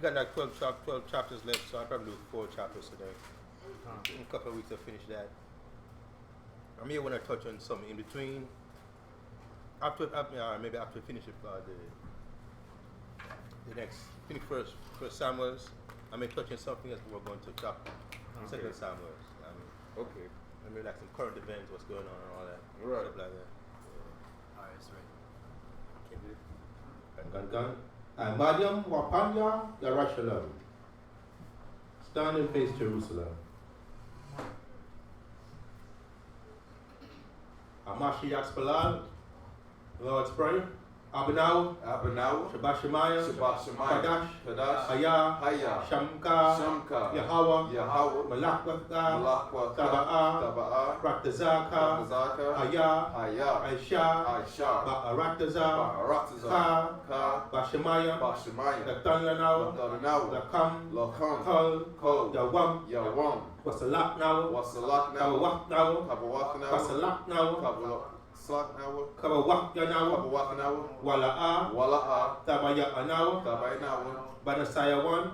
got like 12 chapters left, so I'll probably do 4 chapters today. In a couple of weeks I'll finish that. I may want to touch on something in between. Maybe after we finish the next, finish first Samuel's. I may touch on something else we're going to talk. Second Samuel's. Okay. I mean, like some current events, what's going on and all that. Right. Stuff like that. Alright, that's right. Can't do it. Gun. Madiam Wapanya Yarashalam. Stand and face Jerusalem. Amashiach Spalal. Lord's Prayer. Abinaw. Shabashimaya. Kadash. Haya. Shamka. Yahweh. Malakwatha. Taba'a. Raktazaka. Haya. Aisha. Ba'araktaza. Ka. Bashimaya. Latanlanaw. Lakam. Kol. Yawam. Wasalak now. Kabawak now. Wasalak now. Kabawak now. Wala'a. Tabaya now. Banasaya one.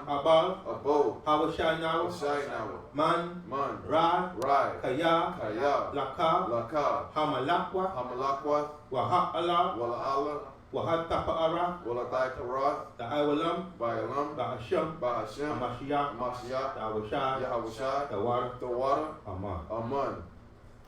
Abal. Hawashai now. Man. Ra. Kaya. Laka. Hamalakwa. Waha'ala. Wahat Tapa'ara. Ta'awalam. Ba'asham. Hamashiach. Ta'awashai. The water. Aman.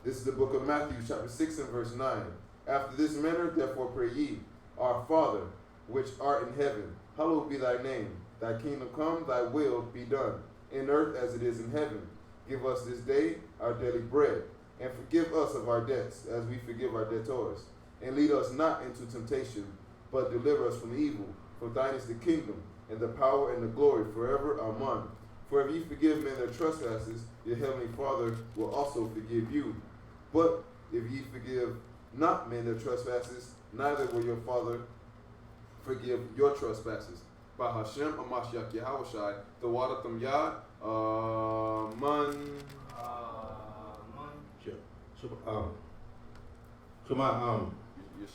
This is the book of Matthew, chapter 6 and verse 9. After this manner, therefore pray ye, Our Father, which art in heaven, hallowed be thy name. Thy kingdom come, thy will be done, in earth as it is in heaven. Give us this day our daily bread, and forgive us of our debts, as we forgive our debtors. And lead us not into temptation, but deliver us from evil. For thine is the kingdom, and the power, and the glory, forever. Amen. For if ye forgive men their trespasses, your heavenly Father will also forgive you. But if ye forgive not men their trespasses, neither will your Father forgive your trespasses. By Hashem Amashiach Yahushai, the water tam yad, man.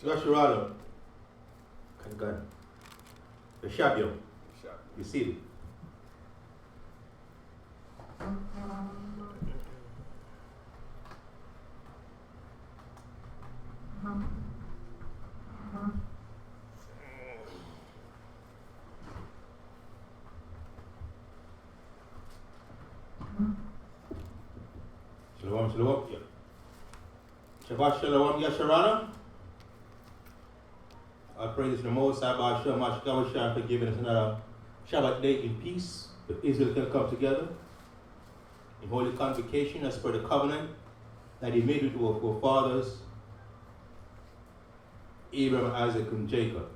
Yasharala. Kangan. Yashabio. You see it? Shalom. Shabbat Shalom Yasharala. I pray this in the Most High by Hashem Mashkawashah for giving us another Shabbat day in peace, that Israel can come together in holy convocation as per the covenant that he made with our fathers, Abraham, Isaac, and Jacob.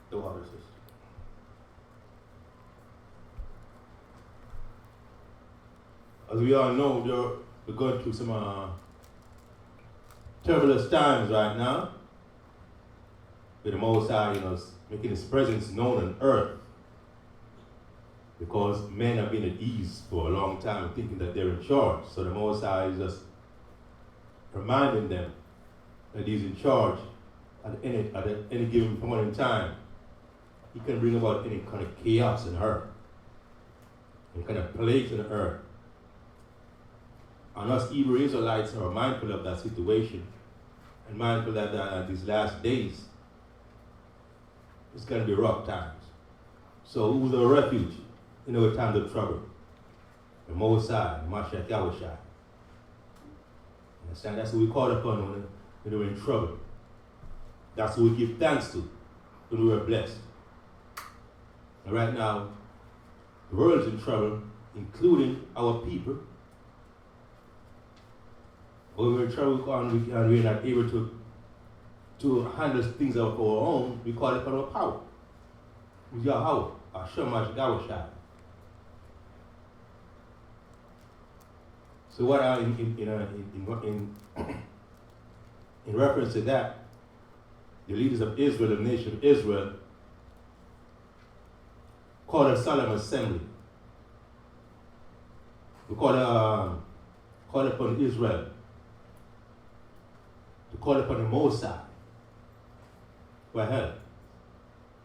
The water system. As we all know, we're going through some turbulent times right now, with the Most High, making His presence known on earth, because men have been at ease for a long time, thinking that they're in charge. So the Most High is just reminding them that He's in charge at any given point in time. He can bring about any kind of chaos in earth, any kind of plagues in earth. And us Hebrew Israelites are mindful of that situation, and mindful that these last days, it's going to be rough times. So who's our refuge in our times of trouble? The Most High, the Mashiach Yahushai. Understand? That's what we call upon when we're in trouble. That's what we give thanks to when we're blessed. And right now, the world is in trouble, including our people. When we're in trouble and we're not able to handle things of our own, we call it for our power. With Yahweh, Hashem Yahushai. So what in reference to that, the leaders of Israel, the nation of Israel, called a solemn assembly. We call upon Israel to call upon the Most High for hell.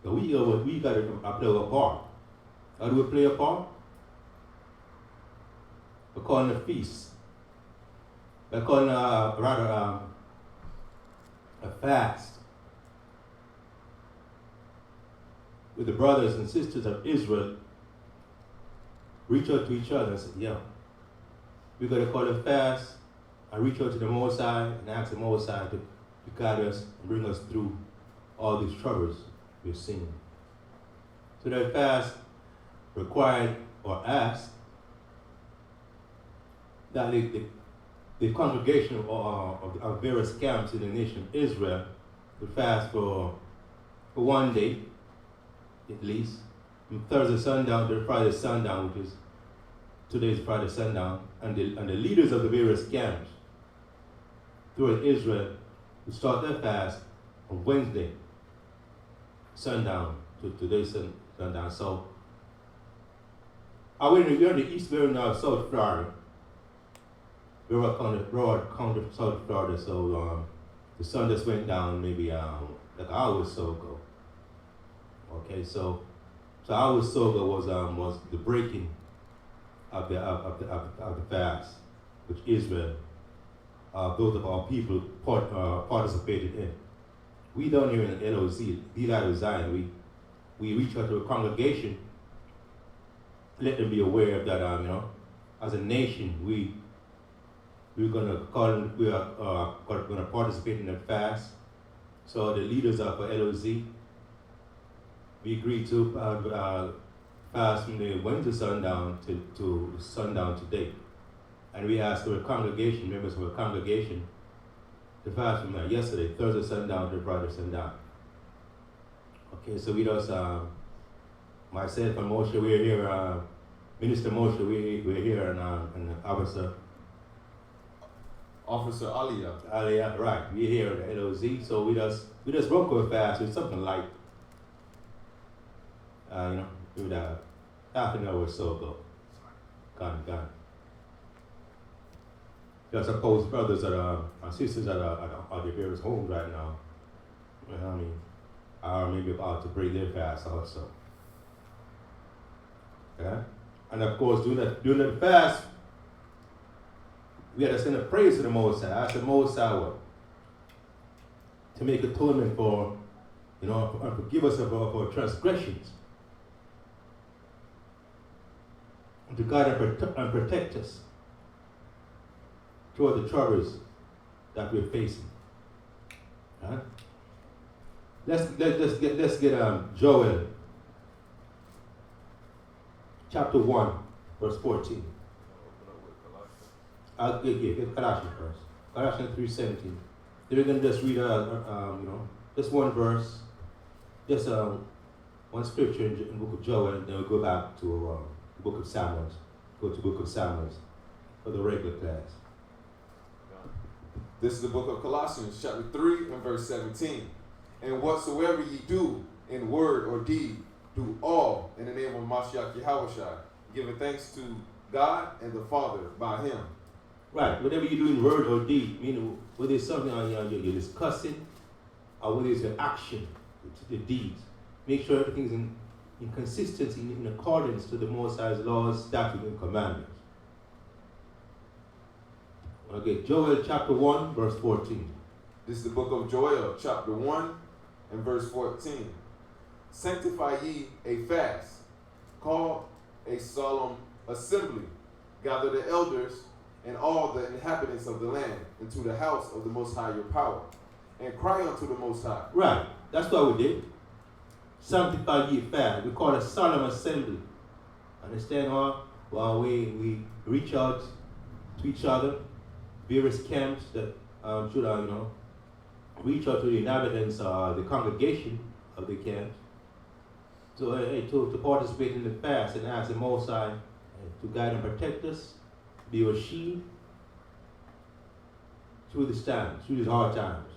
So we got to play a part. How do we play a part? We're calling a feast. We're calling a fast with the brothers and sisters of Israel. Reach out to each other and say, yeah, we got to call a fast and reach out to the Most High and ask the Most High to guide us and bring us through all these troubles we've seen. So that fast required or asked that the congregation of various camps in the nation of Israel would fast for 1 day, at least, from Thursday sundown to Friday sundown, which is today's Friday sundown, and the leaders of the various camps throughout Israel would start their fast on Wednesday sundown to today's sundown. So, we're in the east, we're in South Florida. Broward County, South Florida. So the sun just went down maybe like an hour or so ago. Okay, so an hour or so ago was the breaking of the fast, which Israel, those of our people participated in. We down here in LOZ, the Light of Zion, we reach out to a congregation, let them be aware of that. As a nation, we're gonna participate in that fast. So the leaders of LOZ, we agreed to fast from the Wednesday sundown to sundown today. And we asked our congregation, members of our congregation, to fast from yesterday, Thursday sundown to Friday sundown. Okay, so we just, myself and Moshe, we're here, Minister Moshe, we're here, and Officer Aliyah. Aliyah, right, we're here at the LOZ, so we just broke our fast with something like, maybe half an hour or so ago. Gone. I suppose brothers and sisters that are at their various homes right now, are maybe about to break their fast also. Okay? And of course, during that fast, we had to send a praise to the Most High. Ask the Most High to make atonement for, and forgive us of our transgressions. And to guide and protect us toward the troubles that we're facing. Right? Let's get Joel chapter 1, verse 14. I'll get Colossians first. Colossians 3:17. Then we're going to just read, just one verse, just one scripture in the book of Joel, and then we'll go back to the book of Samuel. Go to the book of Samuel for the regular class. This is the book of Colossians, chapter 3 and verse 17. And whatsoever ye do in word or deed, do all in the name of Mashiach Yahushua, giving thanks to God and the Father by him. Right, whatever you do in word or deed, meaning whether it's something you're discussing or whether it's an action, the deeds, make sure everything's in consistency, in accordance to the Most High's laws, statutes, and commandments. Okay, Joel chapter 1, verse 14. This is the book of Joel, chapter 1 and verse 14. Sanctify ye a fast, call a solemn assembly, gather the elders and all the inhabitants of the land into the house of the Most High your power, and cry unto the Most High. Right, that's what we did. Sanctify ye a fast. We call it a solemn assembly. Understand how? While we reach out to each other, various camps that should reach out to the inhabitants, the congregation of the camps, to participate in the fast and ask the Most High to guide and protect us, be our shield through these times, through these hard times.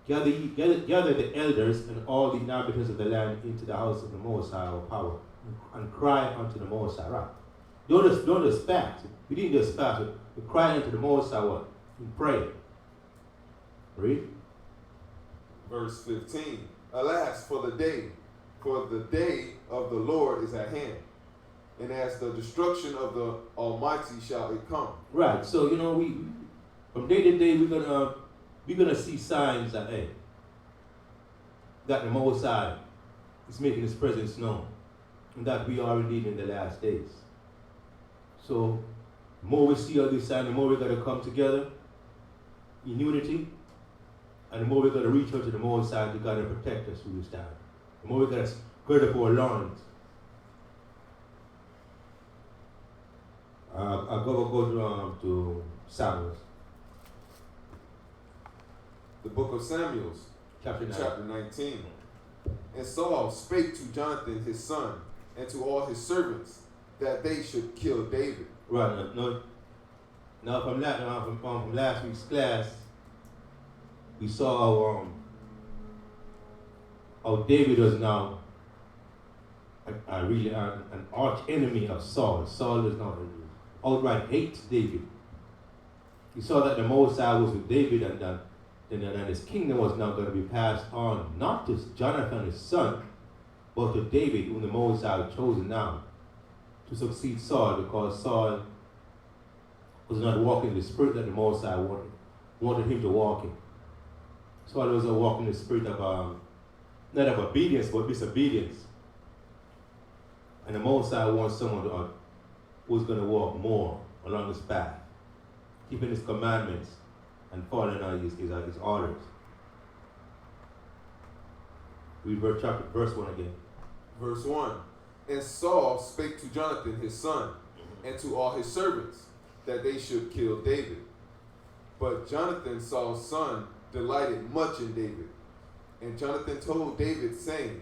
Gather the elders and all the inhabitants of the land into the house of the Most High, our power, and cry unto the Most High. Right? Don't just fast. We didn't just fast. We cry unto the Most High. What? We pray. Read. Verse 15. Alas, for the day of the Lord is at hand, and as the destruction of the Almighty shall it come. Right. So we from day to day we're gonna see signs that that the Most High is making His presence known, and that we are indeed in the last days. So the more we see all these signs, the more we're gonna come together in unity, and the more we're gonna reach out to the Most High to God and protect us through this time. The more we're gonna gird up our loins. I'll go to Samuel. The book of Samuel, chapter 19. And Saul spake to Jonathan his son and to all his servants that they should kill David. Right. Now from last week's class, we saw how David was now really an arch enemy of Saul. Saul is now outright hates David. He saw that the Most High was with David, and his kingdom was now going to be passed on, not to Jonathan his son, but to David, whom the Most High had chosen now to succeed Saul, because Saul was not walking in the spirit that the Most High wanted him to walk in. Saul was walking in the spirit of not of obedience, but disobedience. And the Most High wants someone who's going to walk more along his path, keeping his commandments and following his orders. Read verse 1 again. Verse 1. And Saul spake to Jonathan his son and to all his servants that they should kill David. But Jonathan, Saul's son, delighted much in David. And Jonathan told David, saying,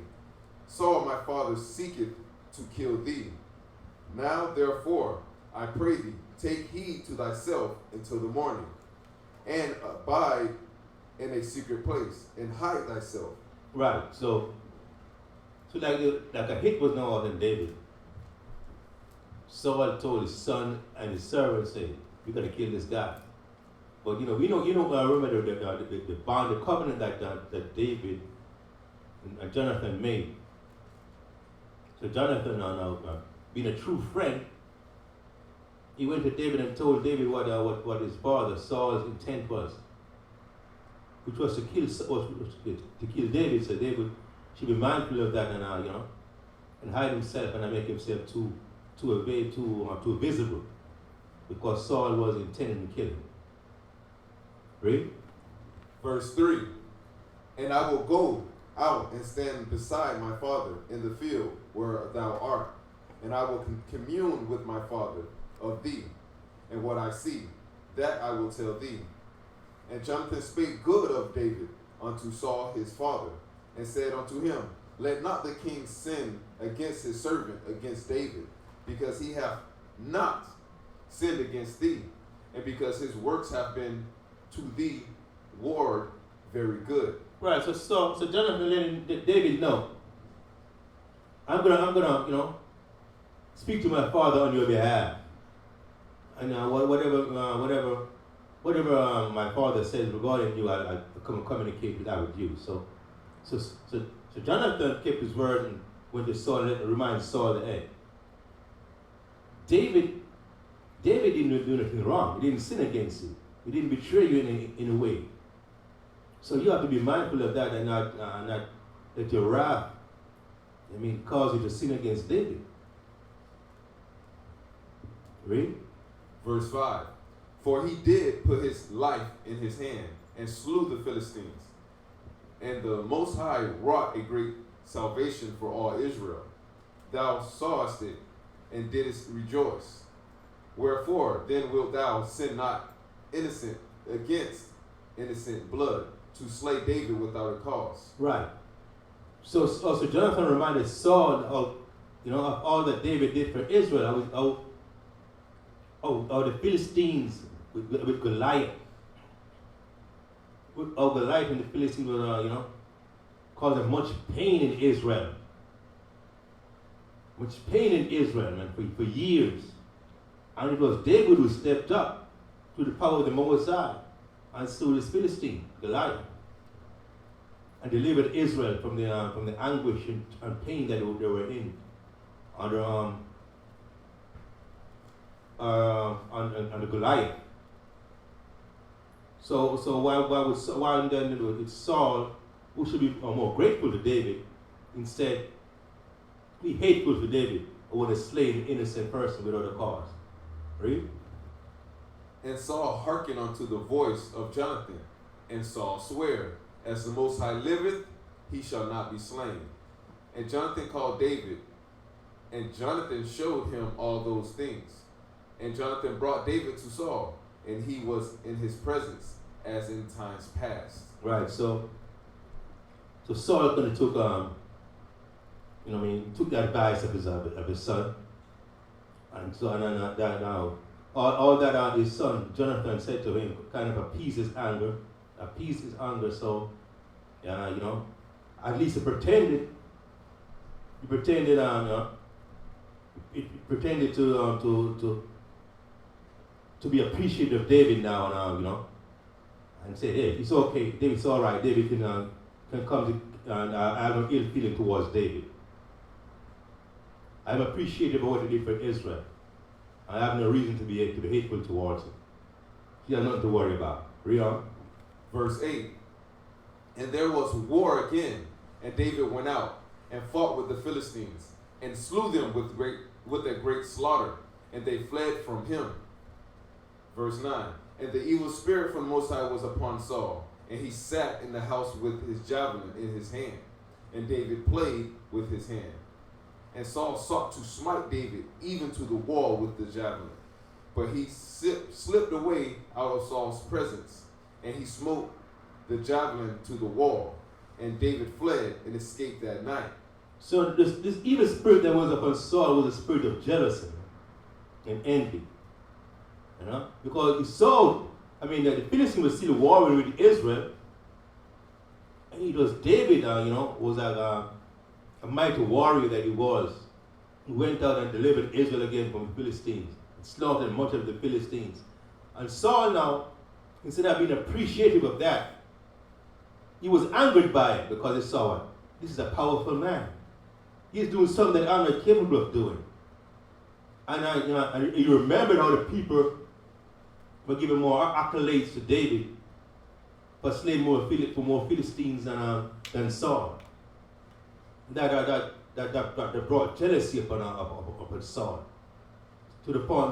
Saul my father seeketh to kill thee. Now therefore, I pray thee, take heed to thyself until the morning, and abide in a secret place, and hide thyself. Right. So like a hit was now on David. Saul told his son and his servants, say, "We're gonna kill this guy." But I remember the bond, the covenant that David and Jonathan made. So Jonathan, being a true friend, he went to David and told David what his father Saul's intent was, which was to kill David. So David should be mindful of that and hide himself and make himself too visible, because Saul was intending to kill him. Read. Verse 3. And I will go out and stand beside my father in the field where thou art, and I will commune with my father of thee, and what I see, that I will tell thee. And Jonathan spake good of David unto Saul his father, and said unto him, Let not the king sin against his servant, against David, because he hath not sinned against thee, and because his works have been to thee ward very good. Right. So Jonathan letting David know, I'm gonna speak to my father on your behalf, and whatever my father says regarding you, I communicate that with you. So Jonathan kept his word and went to Saul and reminded Saul that, hey, David didn't do anything wrong. He didn't sin against you. He didn't betray you in a way. So you have to be mindful of that and not let your wrath, cause you to sin against David. Read. Verse 5. For he did put his life in his hand and slew the Philistines. And the Most High wrought a great salvation for all Israel. Thou sawest it and didst rejoice. Wherefore then wilt thou sin not innocent against innocent blood to slay David without a cause? Right. So Jonathan reminded Saul of all that David did for Israel. The Philistines with Goliath. Goliath and the Philistines were causing much pain in Israel. Much pain in Israel, man, for years. And it was David who stepped up to the power of the Most High and slew this Philistine, Goliath. and delivered Israel from the anguish and pain that they were in under under Goliath. So why then it's Saul who should be more grateful to David, instead be hateful to David, who would have slain an innocent person without a cause. Read. And Saul hearkened unto the voice of Jonathan, and Saul sware, as the Most High liveth, he shall not be slain. And Jonathan called David, and Jonathan showed him all those things. And Jonathan brought David to Saul, and he was in his presence as in times past. Right. So Saul kind of took took the advice of his son, and so that now all that his son Jonathan said to him kind of appeased his anger. So at least he pretended to be appreciative of David now, and say, hey, it's okay, David's all right. David can come to, and I have no ill feeling towards David. I'm appreciative of what he did for Israel. I have no reason to be hateful towards him. He has nothing to worry about. Read on. Verse 8. And there was war again, and David went out and fought with the Philistines, and slew them with a great slaughter, and they fled from him. Verse 9. And the evil spirit from the Most High was upon Saul, and he sat in the house with his javelin in his hand, and David played with his hand. And Saul sought to smite David even to the wall with the javelin, but he slipped away out of Saul's presence, and he smote the javelin to the wall, and David fled and escaped that night. So this evil spirit that was upon Saul was a spirit of jealousy and envy. Because Saul, the Philistines was still warring with Israel, and it was David, was a mighty warrior that he was, who went out and delivered Israel again from the Philistines, and slaughtered much of the Philistines. And Saul now, instead of being appreciative of that, he was angered by it, because he saw it. This is a powerful man. He's doing something that I'm not capable of doing. And he remembered how the people were giving more accolades to David for slaying more Philistines than Saul. That brought jealousy upon Saul, to the point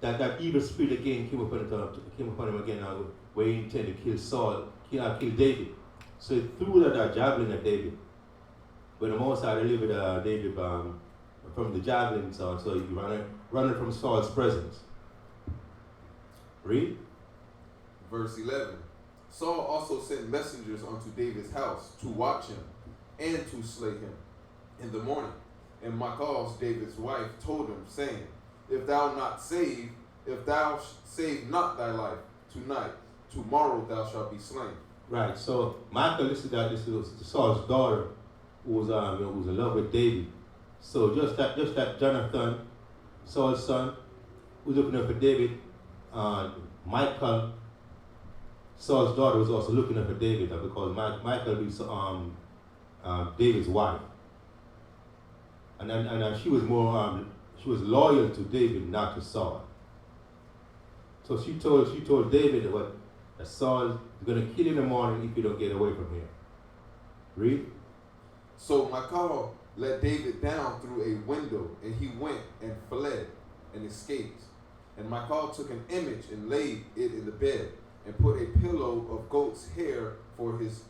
that evil spirit again came upon him again, where he intended to kill David. So he threw that javelin at David. When the Most High delivered David from the javelin, so he ran from Saul's presence. Read. Verse 11. Saul also sent messengers unto David's house to watch him and to slay him in the morning. And Michal, David's wife, told him, saying, If thou save not thy life tonight, tomorrow thou shalt be slain. Right. So Michal, this is Saul's daughter, who was in love with David. So just that Jonathan, Saul's son, who was looking up for David, Michal, Saul's daughter, was also looking up for David, because Michal was David's wife, and she was loyal to David, not to Saul. So she told David that Saul is going to kill you in the morning if you don't get away from here. Read. So Michal let David down through a window, and he went and fled and escaped. And Michal took an image and laid it in the bed, and put a pillow of goat's hair for his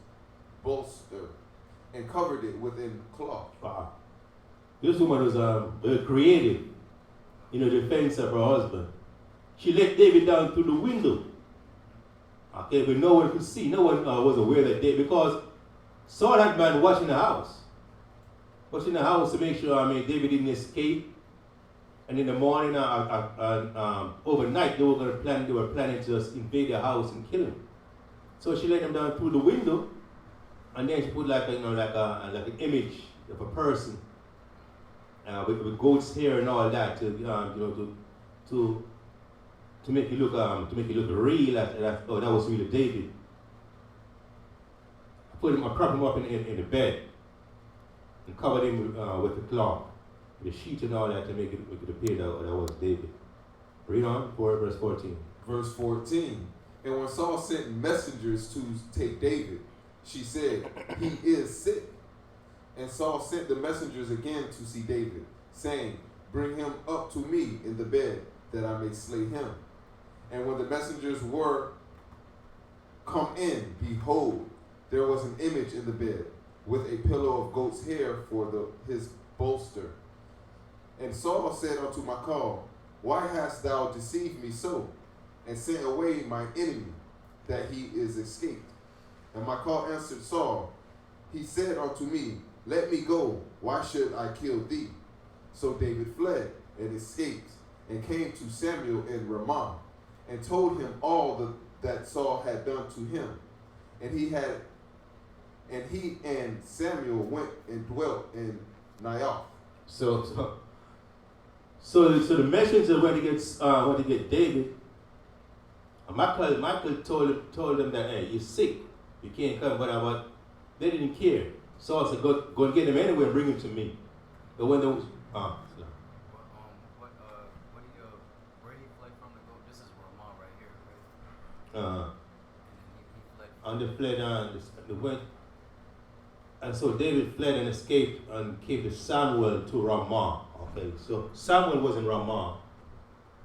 bolster, and covered it within cloth. Wow. This woman was very creative in the defense of her husband. She let David down through the window. Okay, but no one could see. No one was aware that because Saul had been watching the house. Watching the house to make sure, David didn't escape. And in the morning, overnight, they were planning to just invade the house and kill him. So she let him down through the window, and then she put like an image of a person with goat's hair and all that to make it look real. That was really David. I prop him up in the bed and covered him with the cloth, the sheet and all that to make it appear that was David. Read on, verse 14. Verse 14. And when Saul sent messengers to take David, she said, he is sick. And Saul sent the messengers again to see David, saying, bring him up to me in the bed, that I may slay him. And when the messengers were come in, behold, there was an image in the bed, with a pillow of goat's hair for his bolster. And Saul said unto Michal, why hast thou deceived me so, and sent away my enemy, that he is escaped? And Michal answered Saul, he said unto me, let me go, why should I kill thee? So David fled and escaped, and came to Samuel in Ramah, and told him all that Saul had done to him. And he and Samuel went and dwelt in Naioth. So the messenger went to get David. And Michael told them that, hey, you're sick, you can't come, but they didn't care. Saul said, go and get him anyway and bring him to me. But when there was Where he fled from the goat? This is Ramah right here, right? And then he fled. and they went, and so David fled and escaped and came to Samuel to Ramah. Okay, so Samuel was in Ramah.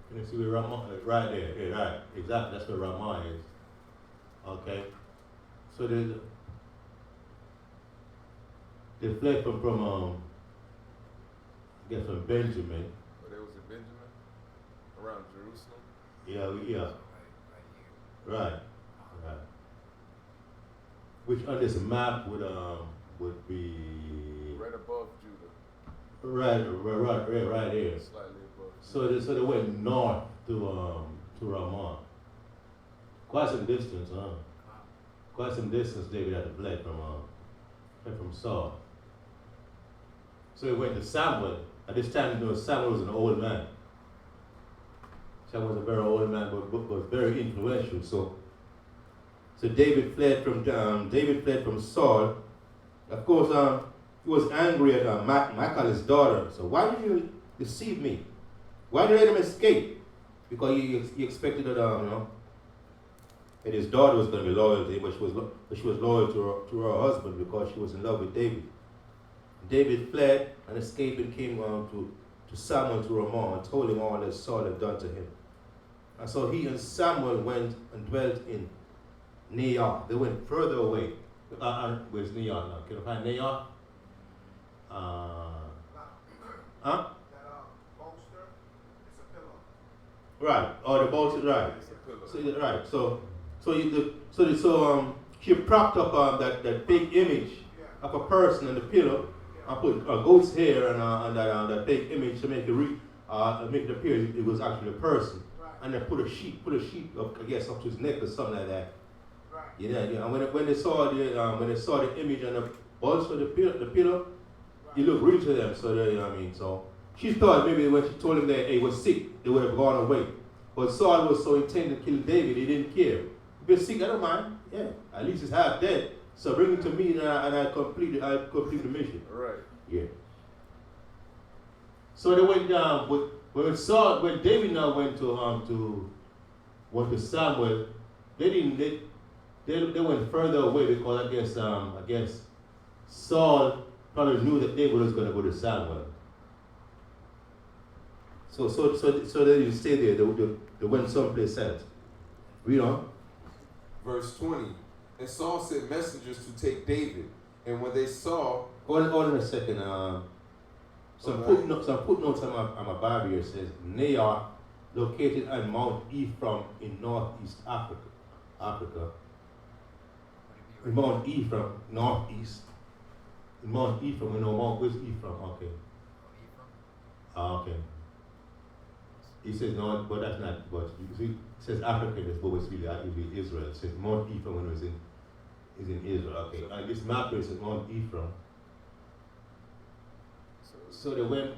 Can you see where Ramah? Right there, yeah, right, exactly. That's where Ramah is. Okay, so they fled from I guess from Benjamin. But it was in Benjamin, around Jerusalem. Yeah. Right here. Right. Which on this map would be Right above Judah. right there. Slightly above. So they went north to Ramah. Quite some distance, huh? Quite some distance David had to fled from Saul. So he went to Samuel. At this time, Samuel was an old man. Samuel was a very old man, but was very influential. So David fled from Saul. Of course, he was angry at Michal, his daughter. So why did you deceive me? Why did you let him escape? Because he expected that that his daughter was going to be loyal to him, but she was loyal to her husband because she was in love with David. David fled and escaped and came to Samuel to Ramah and told him all that Saul had done to him. And so he and Samuel went and dwelt in Naioth. They went further away. Where's Naioth now? Can you find Naioth? Huh? Bolster, it's a pillow. Right. Oh, the bolster, right. It's a pillow. So right. So she propped up that big image of a person on the pillow. I put a goat's hair and that big image to make it appear it was actually a person. Right. And then put a sheet up, I guess, up to his neck or something like that. Right. Yeah. And when they saw the image and the bolster, the pillow, it looked real to them. So so she thought maybe when she told him that he was sick, they would have gone away. But Saul was so intent to kill David, he didn't care. If you're sick, I don't mind. Yeah, at least he's half dead. So bring him to me and I complete the mission. Right. Yeah. So they went down. When David now went to Samuel, they went further away because I guess Saul probably knew that David was going to go to Samuel. So they didn't stay there. They went someplace else. Read on. Verse 20. And Saul sent messengers to take David, and when they saw... Hold on a second. Some footnotes on my Bible here says Naioth, located on Mount Ephraim in northeast Africa. In Mount Ephraim, northeast. In Mount Ephraim, we know where's Ephraim? Okay. Okay. He says no, but that's not. But you see, it says Africa, but it's really Israel. It says Mount Ephraim when it was is in Israel. Okay. And this map here says Mount Ephraim. So they went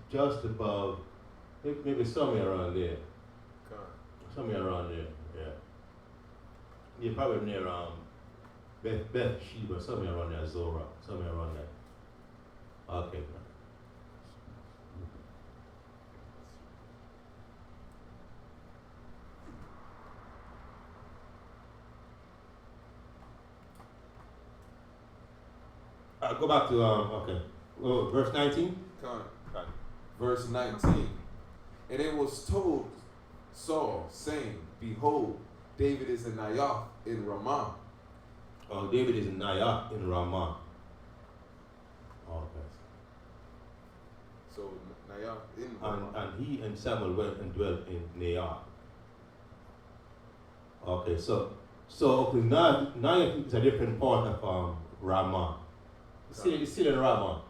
just above, maybe somewhere around there. Somewhere around there, yeah. Yeah, probably near Beth Sheba, somewhere around there, Zorah, somewhere around there. Okay. Go back to verse 19. Come. Verse 19. And it was told Saul, saying, Behold, David is in Naioth in Ramah. Oh, David is in Naioth in Ramah. Okay. So Naioth in Ramah. And he and Samuel went and dwelt in Naioth. Okay, so Naioth is a different part of Ramah. It's still in Ramah.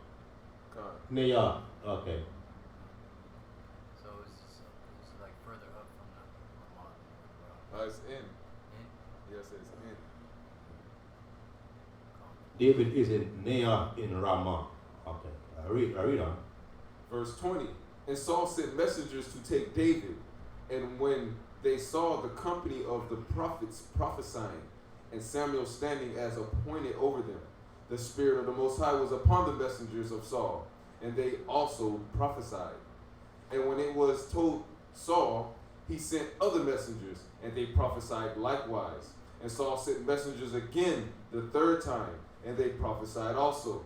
Naioth. Okay. So it's like further up from the Ramah. It's in. In? Yes, it's in. David is in Naioth in Ramah. Okay. I read on. Verse 20. And Saul sent messengers to take David, and when they saw the company of the prophets prophesying, and Samuel standing as appointed over them, the Spirit of the Most High was upon the messengers of Saul, and they also prophesied. And when it was told Saul, he sent other messengers, and they prophesied likewise. And Saul sent messengers again the third time, and they prophesied also.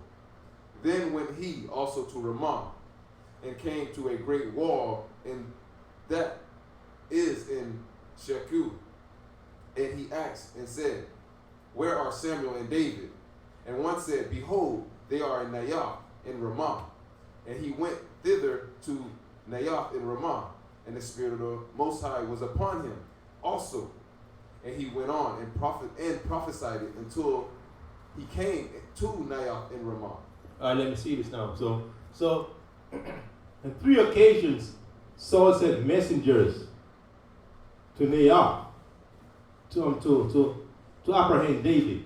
Then went he also to Ramah, and came to a great wall, and that is in Sheku. And he asked and said, Where are Samuel and David? And one said, Behold, they are in Naioth in Ramah. And he went thither to Naioth in Ramah, and the Spirit of the Most High was upon him also. And he went on and prophesied it until he came to Naioth in Ramah. All right, let me see this now. So on 3 occasions, Saul sent messengers to Naioth to apprehend David.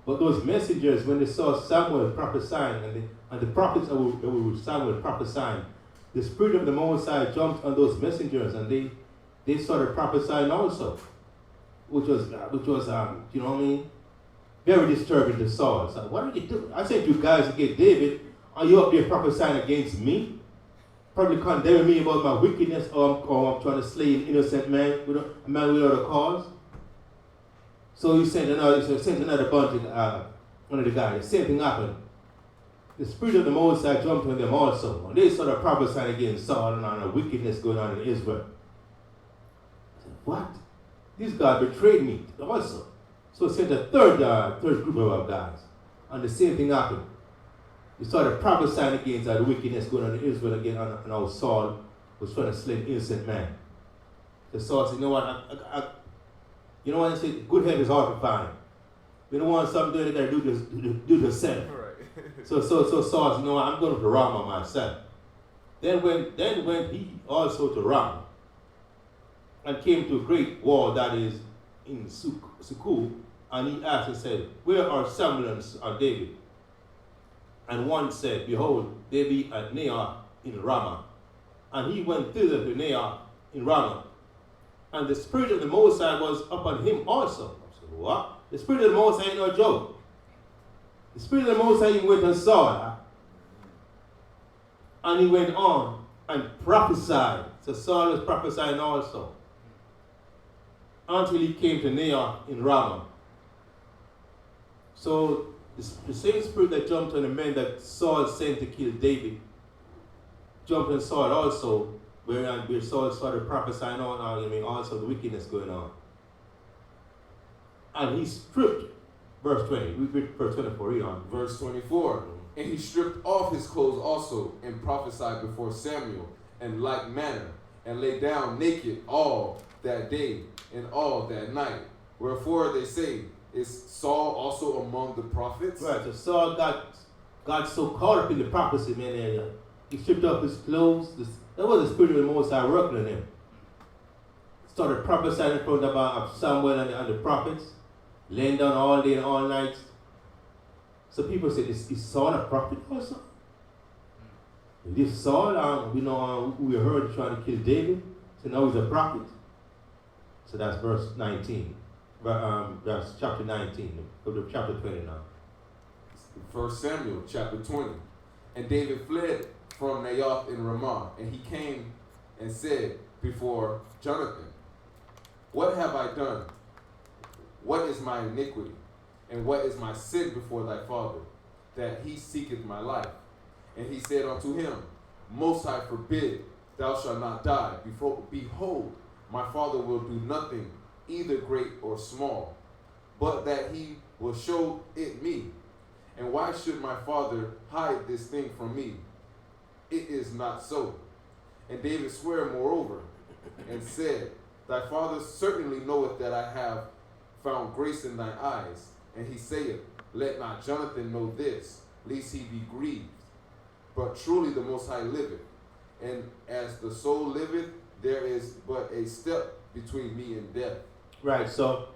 But those messengers, when they saw Samuel prophesying and the prophets that were with Samuel prophesying, the Spirit of the Most High jumped on those messengers, and they started prophesying also, which was you know what I mean, very disturbing to Saul. So what are you doing? I sent you guys to get David. Are you up there prophesying against me? Probably condemning me about my wickedness, or I'm trying to slay an innocent man, a man without a cause. So he sent another bunch of one of the guys. The same thing happened. The Spirit of the Most High jumped on them also. And they started prophesying against Saul and on the wickedness going on in Israel. I said, what? This guy betrayed me also. So he sent a third group of guys. And the same thing happened. He started prophesying against the wickedness going on in Israel again, and how Saul was trying to slay an innocent man. So Saul said, you know what? You know what I said? Good head is hard to find. You don't want something doing it, do the same. Right. So Saul said, you know what? I'm going to Ramah myself. Then went he also to Ramah, and came to a great wall that is in Sukkot, and he asked and said, Where are Samuel and David? And one said, Behold, they be at Naioth in Ramah. And he went thither to Naioth in Ramah. And the Spirit of the Most High was upon him also. I said, what? The Spirit of the Most High ain't no joke. The Spirit of the Most High even went and saw it. And he went on and prophesied. So Saul was prophesying also. Until he came to Naioth in Ramah. So the same Spirit that jumped on the men that Saul sent to kill David jumped on Saul also, where Saul started prophesying also the wickedness going on. And he stripped, verse 20, we read verse 24, read on. Verse 24, and he stripped off his clothes also, and prophesied before Samuel in like manner, and lay down naked all that day and all that night. Wherefore they say, Is Saul also among the prophets? Right, so Saul got so caught up in the prophecy, man, he stripped off his clothes. That was the Spirit of the Most High working on him. Started prophesying in front of Samuel and the prophets, laying down all day and all night. So people said, Is Saul a prophet also? This Saul, we heard trying to kill David, so now he's a prophet. So that's verse 19. That's chapter 19. Go to chapter 20 now. 1 Samuel chapter 20. And David fled from Naioth in Ramah, and he came and said before Jonathan, what have I done? What is my iniquity? And what is my sin before thy father, that he seeketh my life? And he said unto him, Most High forbid, thou shalt not die. Behold, my father will do nothing, either great or small, but that he will show it me. And why should my father hide this thing from me? It is not so. And David sware moreover, and said, Thy father certainly knoweth that I have found grace in thine eyes. And he saith, Let not Jonathan know this, lest he be grieved. But truly the Most High liveth, and as the soul liveth, there is but a step between me and death. Right, so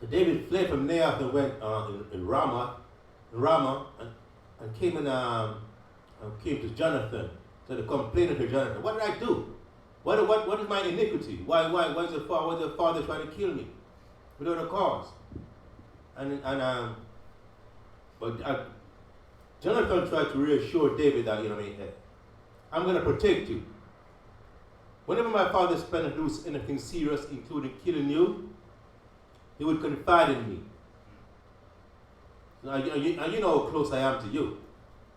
David fled from Naioth and went in Ramah, and came to Jonathan, to complain to Jonathan. What did I do? What is my iniquity? Why is the father trying to kill me without a cause? But Jonathan tried to reassure David that, I'm going to protect you. Whenever my father planned to do anything serious, including killing you, he would confide in me. And you know how close I am to you.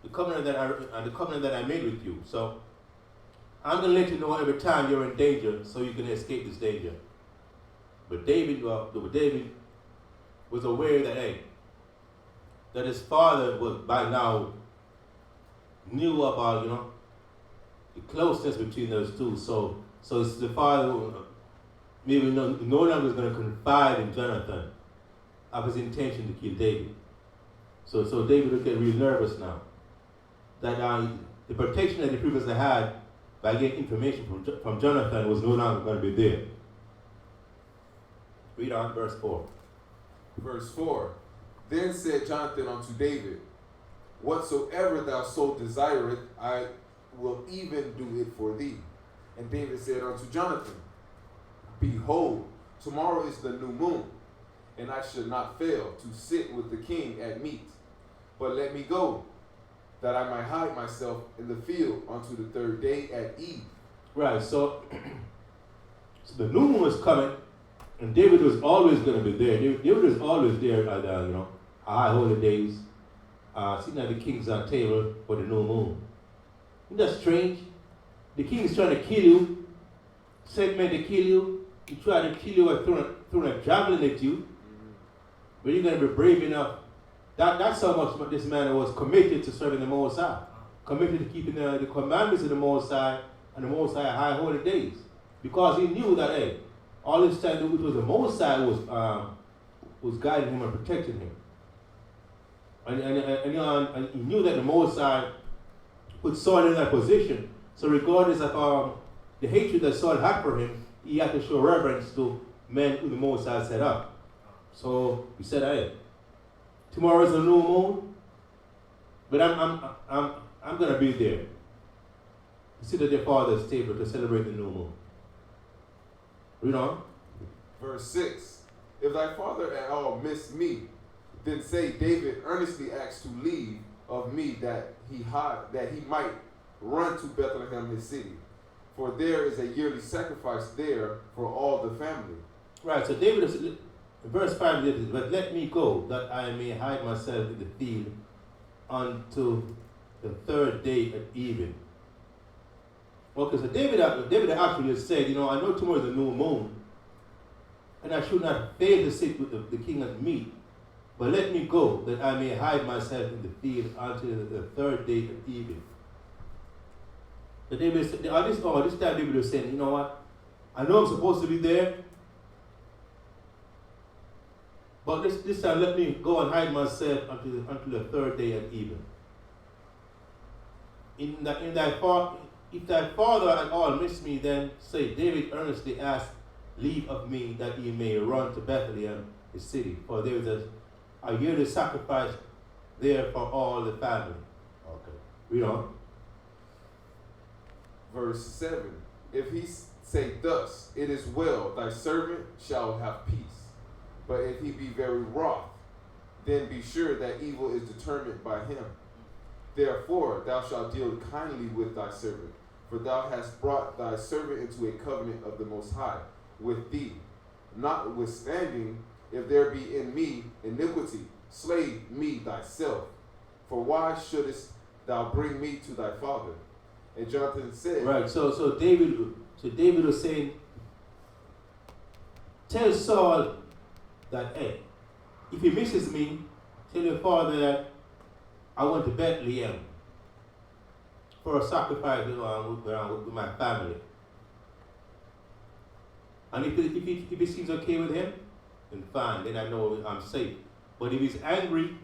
The covenant that I made with you. So I'm going to let you know every time you're in danger so you can escape this danger. But David was aware that his father was by now knew about, the closeness between those two. So it's the father maybe no longer is going to confide in Jonathan of his intention to kill David. So David would get real nervous now. That the protection that he previously had by getting information from Jonathan was no longer going to be there. Read on verse 4. Verse 4. Then said Jonathan unto David, Whatsoever thou so desireth, I will even do it for thee. And David said unto Jonathan, Behold, tomorrow is the new moon, and I should not fail to sit with the king at meat. But let me go, that I might hide myself in the field unto the third day at eve. Right, so the new moon was coming, and David was always going to be there. David was always there at high holy days, sitting at the king's table for the new moon. Isn't that strange? The king is trying to kill you, sent men to kill you. He tried to kill you by throwing a javelin at you. But you're going to be brave enough. That's how much this man was committed to serving the Most High. Committed to keeping the commandments of the Most High and the Most High high holy days. Because he knew that, all this time it was the Most High was guiding him and protecting him. And he knew that the Most High put Saul in that position. So regardless of the hatred that Saul had for him, he had to show reverence to men who the Most High set up. So he said, tomorrow is a new moon, but I'm gonna be there. Sit at their father's table to celebrate the new moon. Read on. Verse 6. If thy father at all miss me, then say David earnestly asked to leave of me that he might run to Bethlehem his city. For there is a yearly sacrifice there for all the family. Right, so David is, in verse 5, but let me go, that I may hide myself in the field unto the third day at even. Okay, so David actually said, I know tomorrow is a new moon, and I should not fail to sit with the king at meat, but let me go, that I may hide myself in the field until the third day at even. But David said, this time David was saying, you know what? I know I'm supposed to be there, but this time let me go and hide myself until the third day at even. If thy father at all miss me, then say, David earnestly asked leave of me that he may run to Bethlehem, his city, for there is a yearly sacrifice there for all the family. Okay, read on. Verse 7. If he say thus, it is well, thy servant shall have peace. But if he be very wroth, then be sure that evil is determined by him. Therefore thou shalt deal kindly with thy servant, for thou hast brought thy servant into a covenant of the Most High with thee. Notwithstanding, if there be in me iniquity, slay me thyself. For why shouldest thou bring me to thy father? And Jonathan said, Right, so David was saying, tell Saul that, hey, if he misses me, tell your father that I went to Bethlehem for a sacrifice with my family. And if it seems okay with him, then fine, then I know I'm safe. But if he's angry,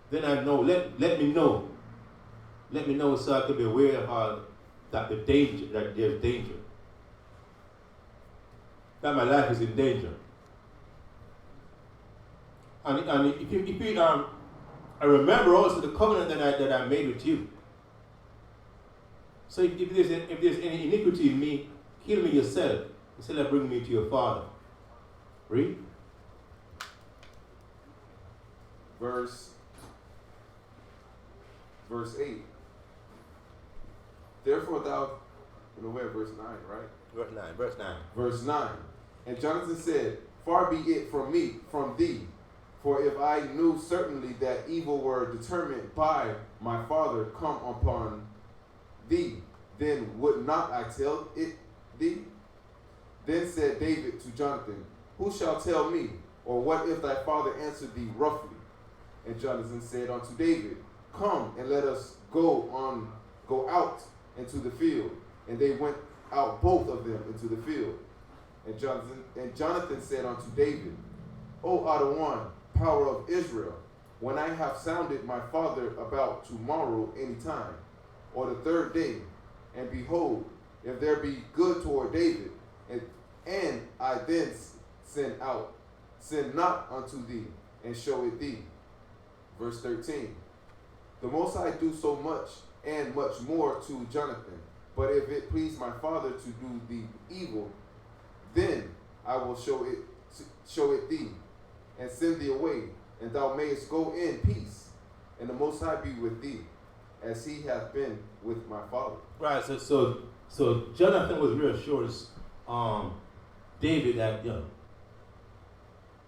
then I know, let me know. Let me know so I can be aware of that there's danger. That my life is in danger. And if I remember also the covenant that I made with you. So if there's any iniquity in me, kill me yourself instead of bringing me to your father. Read. Verse 8. Therefore thou, verse 9, right? Verse 9. Verse 9. And Jonathan said, far be it from thee, for if I knew certainly that evil were determined by my father come upon thee, then would not I tell it thee? Then said David to Jonathan, who shall tell me? Or what if thy father answered thee roughly? And Jonathan said unto David, come and let us go out into the field. And they went out both of them into the field. And Jonathan said unto David, O Adawan, power of Israel, when I have sounded my father about tomorrow any time, or the third day, and behold, if there be good toward David, and I then send not unto thee, and show it thee. Verse 13. The Most High do so much, and much more to Jonathan. But if it please my father to do thee evil, then I will show it thee, and send thee away, and thou mayest go in peace, and the Most High be with thee, as he hath been with my father. Right. So Jonathan was reassuring David that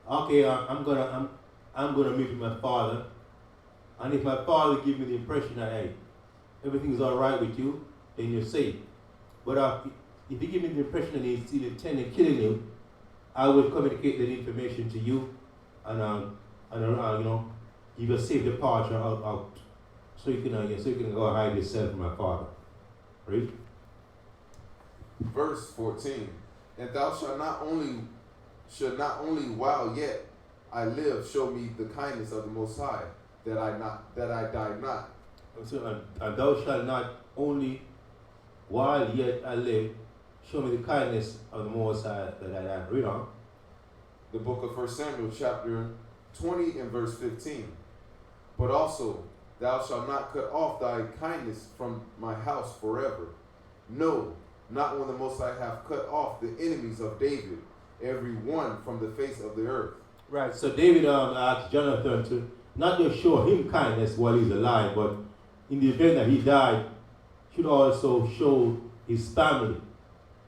okay, I'm gonna meet with my father, and if my father gives me the impression that hey, everything's all right with you, then you're safe. But if he gives me the impression that he's still intending killing you, I will communicate that information to you, and give a safe departure out so you can go hide yourself from my father. Right? Verse 14. And thou shalt not only while yet I live show me the kindness of the Most High, that I die not. And thou shalt not only while yet I live show me the kindness of the Most High, that I die. Read on. The book of 1 Samuel chapter 20 and verse 15. But also thou shalt not cut off thy kindness from my house forever. No, not when the Most High hath cut off the enemies of David, every one from the face of the earth. Right, so David asked Jonathan to not just show him kindness while he's alive, but in the event that he died, should also show his family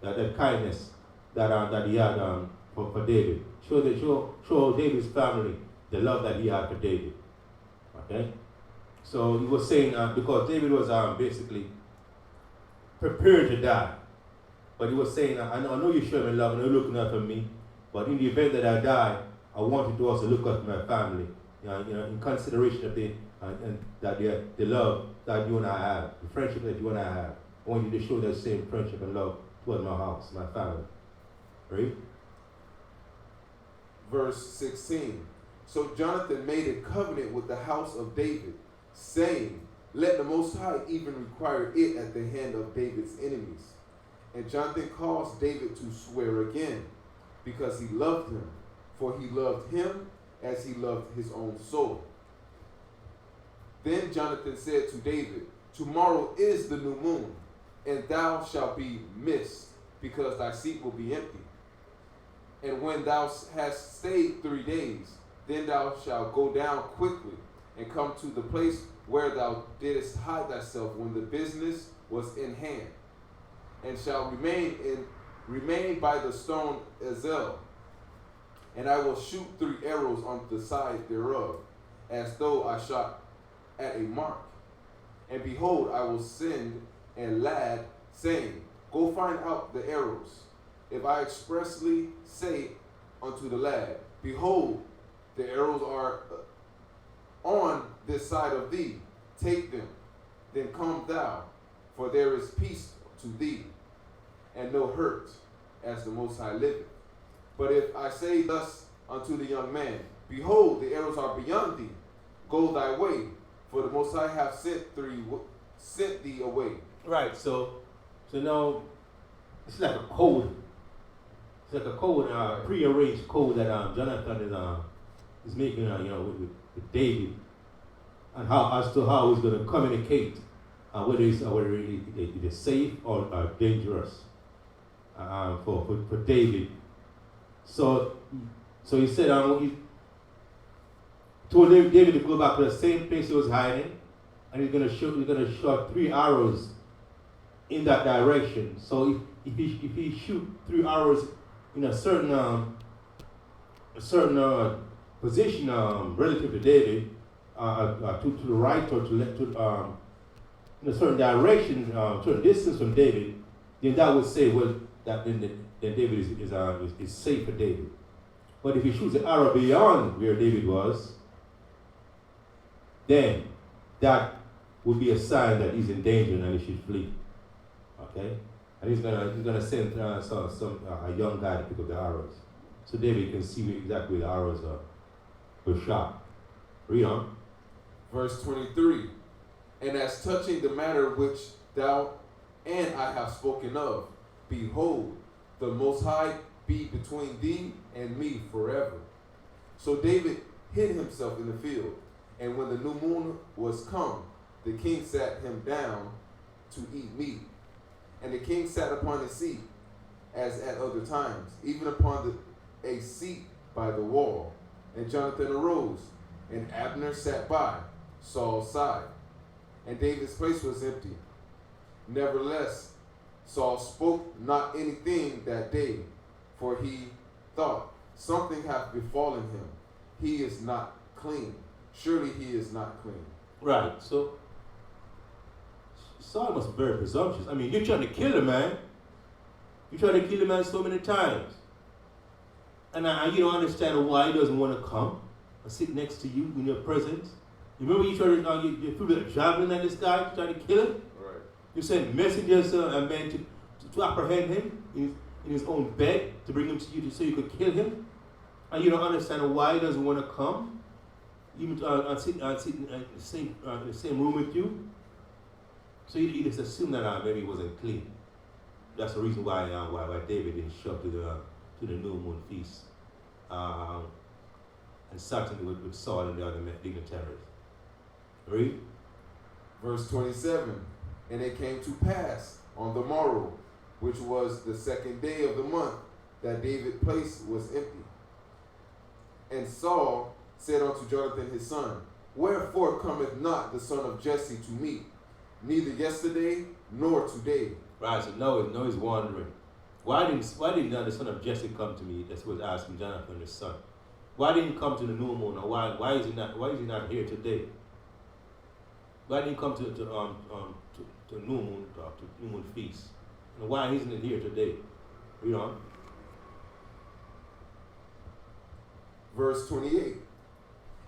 that kindness that he had for David. Show David's family the love that he had for David. Okay? So he was saying, because David was basically prepared to die. But he was saying, I know you show me love and you're looking out for me, but in the event that I die, I want you to also look out for my family. In consideration of the love that you and I have, the friendship that you and I have. I want you to show that same friendship and love toward my house, my family. Right? Verse 16. So Jonathan made a covenant with the house of David, saying, let the Most High even require it at the hand of David's enemies. And Jonathan caused David to swear again, because he loved him, for he loved him as he loved his own soul. Then Jonathan said to David, tomorrow is the new moon, and thou shalt be missed, because thy seat will be empty. And when thou hast stayed 3 days, then thou shalt go down quickly and come to the place where thou didst hide thyself when the business was in hand, and shalt remain by the stone Ezel. And I will shoot 3 arrows on the side thereof, as though I shot at a mark. And behold, I will send a lad, saying, Go find out the arrows. If I expressly say unto the lad, Behold, the arrows are on this side of thee, take them, then come thou, for there is peace to thee, and no hurt, as the Most High liveth. But if I say thus unto the young man, Behold, the arrows are beyond thee, go thy way, for the Most High hath sent thee away. Right, so now it's like a code. It's like a code, prearranged code that Jonathan is making, with David, and as to how he's going to communicate whether it is safe or dangerous for David. So he said he told David to go back to the same place he was hiding, and he's going to shoot 3 arrows in that direction. So if he shoot 3 arrows in a certain position relative to David, to the right or to left, in a certain direction, certain distance from David, then that would say, well, that then David is safe for David. But if he shoots an arrow beyond where David was, then that would be a sign that he's in danger and he should flee. Okay, and he's gonna send a young guy to pick up the arrows, so David can see exactly where the arrows were shot. Read on. Verse 23. And as touching the matter which thou and I have spoken of, behold, the Most High be between thee and me forever. So David hid himself in the field, and when the new moon was come, the king sat him down to eat meat. And the king sat upon his seat, as at other times, even upon a seat by the wall. And Jonathan arose, and Abner sat by Saul's side. And David's place was empty. Nevertheless, Saul spoke not anything that day, for he thought, something hath befallen him. He is not clean. Surely he is not clean. Right, so Saul must be very presumptuous. I mean, you're trying to kill a man. You try to kill a man so many times. And you don't understand why he doesn't want to come and sit next to you in your presence. You remember you tried to, you threw the javelin at this guy to try to kill him? Right. You sent messengers and men to apprehend him in his own bed, to bring him to you so you could kill him. And you don't understand why he doesn't want to come, even sit in the same room with you. So you just assume that maybe he wasn't clean. That's the reason why David didn't show up to the new moon feast, and certainly with Saul and the other dignitaries. Read. Verse 27. And it came to pass on the morrow, which was the 2nd day of the month, that David's place was empty. And Saul said unto Jonathan his son, Wherefore cometh not the son of Jesse to me, neither yesterday nor today? Right, so no, he's wondering. Why didn't the son of Jesse come to me? That's what asking Jonathan his son. Why didn't he come to the new moon? Or why is he not here today? Why didn't he come to new moon feast? And why isn't he here today? Read on. Verse 28.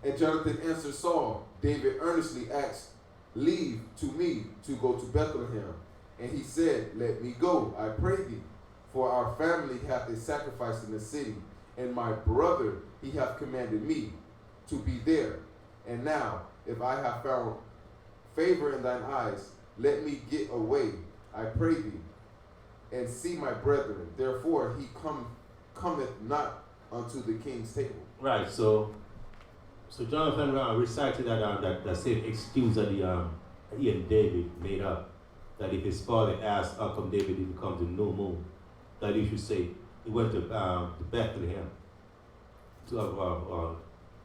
And Jonathan answered Saul, David earnestly asked leave to me to go to Bethlehem. And he said, Let me go, I pray thee, for our family hath a sacrifice in the city, and my brother he hath commanded me to be there. And now, if I have found favor in thine eyes, let me get away, I pray thee, and see my brethren. Therefore he cometh not unto the king's table. Right, so Jonathan recited that same excuse that he and David made up. That if his father asked how come David didn't come to the new moon, that he should say, he went to Bethlehem for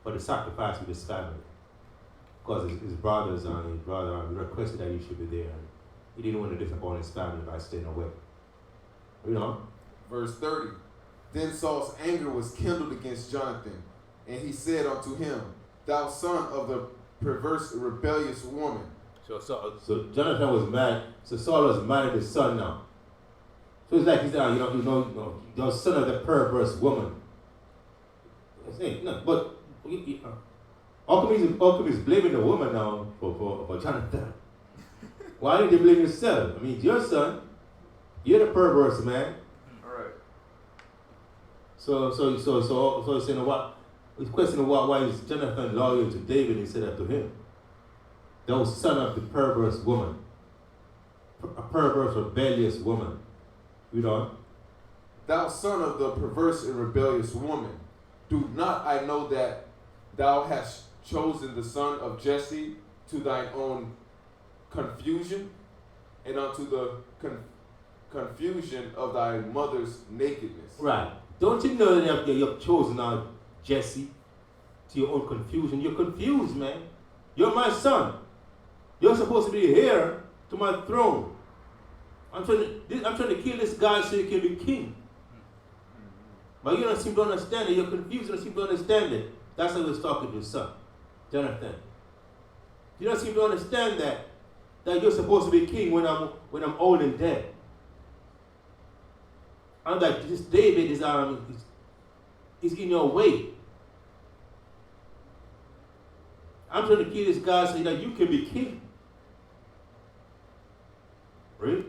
the sacrifice with his family. Because his brother requested that he should be there. And he didn't want to disappoint his family by staying away. You know? Verse 30. Then Saul's anger was kindled against Jonathan, and he said unto him, Thou son of the perverse, rebellious woman. So Jonathan was mad. So Saul was mad at his son now. So it's like he's the son of the perverse woman. No, but how come he's blaming the woman now for Jonathan? Why did he blame himself? I mean, it's your son. You're the perverse man. All right. So he's saying what? He's questioning why is Jonathan loyal to David instead of to him? Thou son of the perverse woman, a perverse, rebellious woman. You know? Thou son of the perverse and rebellious woman, do not I know that thou hast chosen the son of Jesse to thine own confusion, and unto the confusion of thy mother's nakedness? Right. Don't you know that you've chosen now Jesse to your own confusion? You're confused, man. You're my son. You're supposed to be heir to my throne. I'm trying to kill this guy so you can be king. But you don't seem to understand it. You're confused. You don't seem to understand it. That's how he was talking to his son, Jonathan. You don't seem to understand that you're supposed to be king when I'm old and dead. And that this David is in your way. I'm trying to kill this guy so that you can be king. Read.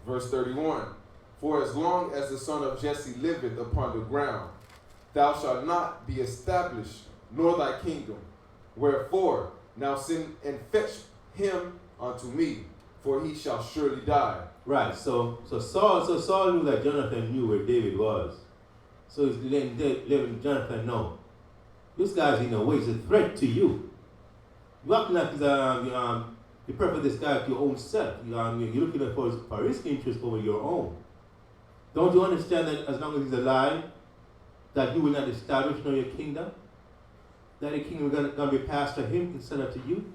Verse 31. For as long as the son of Jesse liveth upon the ground, thou shalt not be established, nor thy kingdom. Wherefore, now send and fetch him unto me, for he shall surely die. Right, so Saul knew that Jonathan knew where David was. So he's letting Jonathan know. This guy's in a way, he's a threat to you. You acting like you prefer this guy to your own self. You're looking for his interest over your own. Don't you understand that as long as he's alive, that you will not establish your kingdom? That the kingdom is going to be passed to him instead of to you?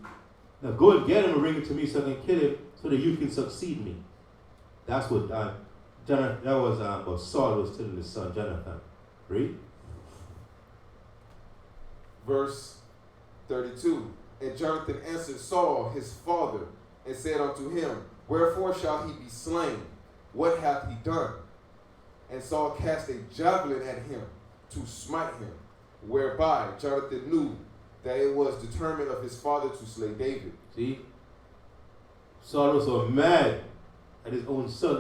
Now go and get him and bring it to me so I can kill him so that you can succeed me. That's what what Saul was telling his son Jonathan. Read. Verse 32. And Jonathan answered Saul his father, and said unto him, Wherefore shall he be slain? What hath he done? And Saul cast a javelin at him to smite him, whereby Jonathan knew that it was determined of his father to slay David. See? Saul was so mad at his own son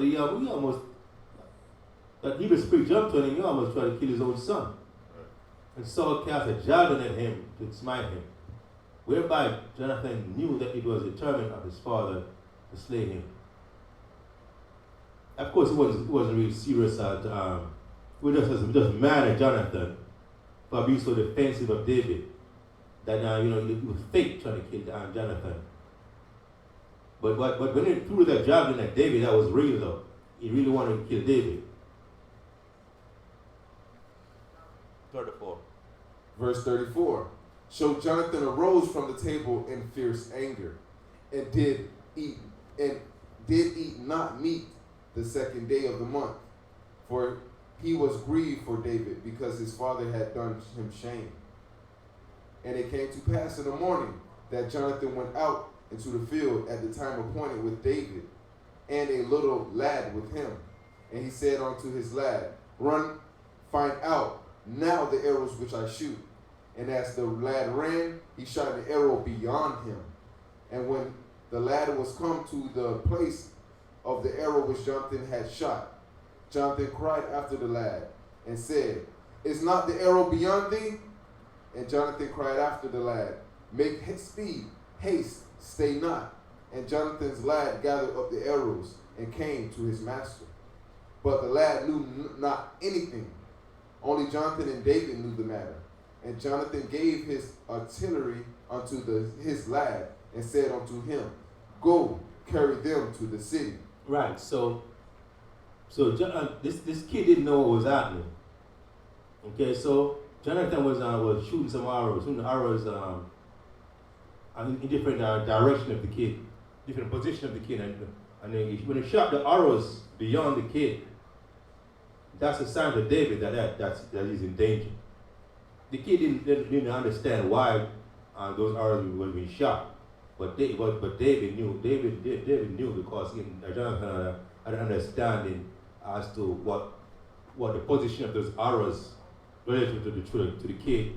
that he was preached up to him, he almost tried to kill his own son. And Saul cast a javelin at him to smite him, whereby Jonathan knew that it was determined of his father to slay him. Of course, he wasn't really serious at, he was just mad at Jonathan for being so defensive of David. That he was fake trying to kill Jonathan. But when he threw that javelin at David, that was real though. He really wanted to kill David. 34. Verse 34. So Jonathan arose from the table in fierce anger, and did eat not meat the second day of the month, for he was grieved for David, because his father had done him shame. And it came to pass in the morning that Jonathan went out into the field at the time appointed with David, and a little lad with him. And he said unto his lad, Run, find out now the arrows which I shoot. And as the lad ran, he shot an arrow beyond him. And when the lad was come to the place of the arrow which Jonathan had shot, Jonathan cried after the lad, and said, Is not the arrow beyond thee? And Jonathan cried after the lad, Make speed, haste, stay not. And Jonathan's lad gathered up the arrows and came to his master. But the lad knew not anything. Only Jonathan and David knew the matter. And Jonathan gave his artillery unto his lad, and said unto him, Go, carry them to the city. Right, so So this kid didn't know what was happening. Okay, so Jonathan was shooting some arrows, in different direction of the kid, different position of the kid, and then when he shot the arrows beyond the kid, that's a sign to David that he's in danger. The kid didn't understand why those arrows were being shot, but David knew. David knew because Jonathan had an understanding as to what the position of those arrows relative to the kid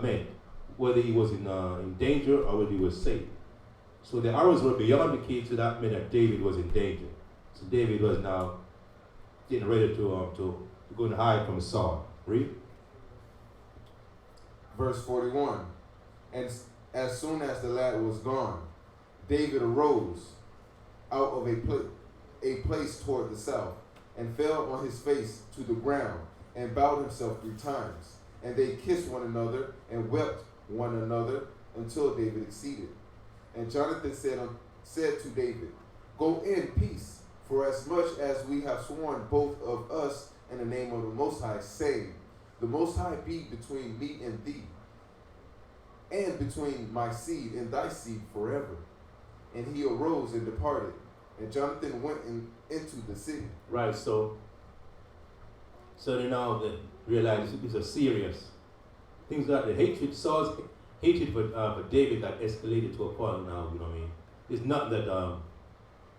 meant, whether he was in danger or whether he was safe. So the arrows were beyond the kid, so that meant that David was in danger. So David was now getting ready to go and hide from Saul. Read. Verse 41. And as soon as the lad was gone, David arose out of a place toward the south, and fell on his face to the ground, and bowed himself 3 times. And they kissed one another, and wept one another, until David exceeded. And Jonathan said to David, Go in peace, for as much as we have sworn both of us in the name of the Most High, saying, The Most High be between me and thee, and between my seed and thy seed forever. And he arose and departed, and Jonathan went into the city. Right, so they now realize these are serious. Things like the hatred, Saul's hatred for David got escalated to a point now, you know what I mean? There's nothing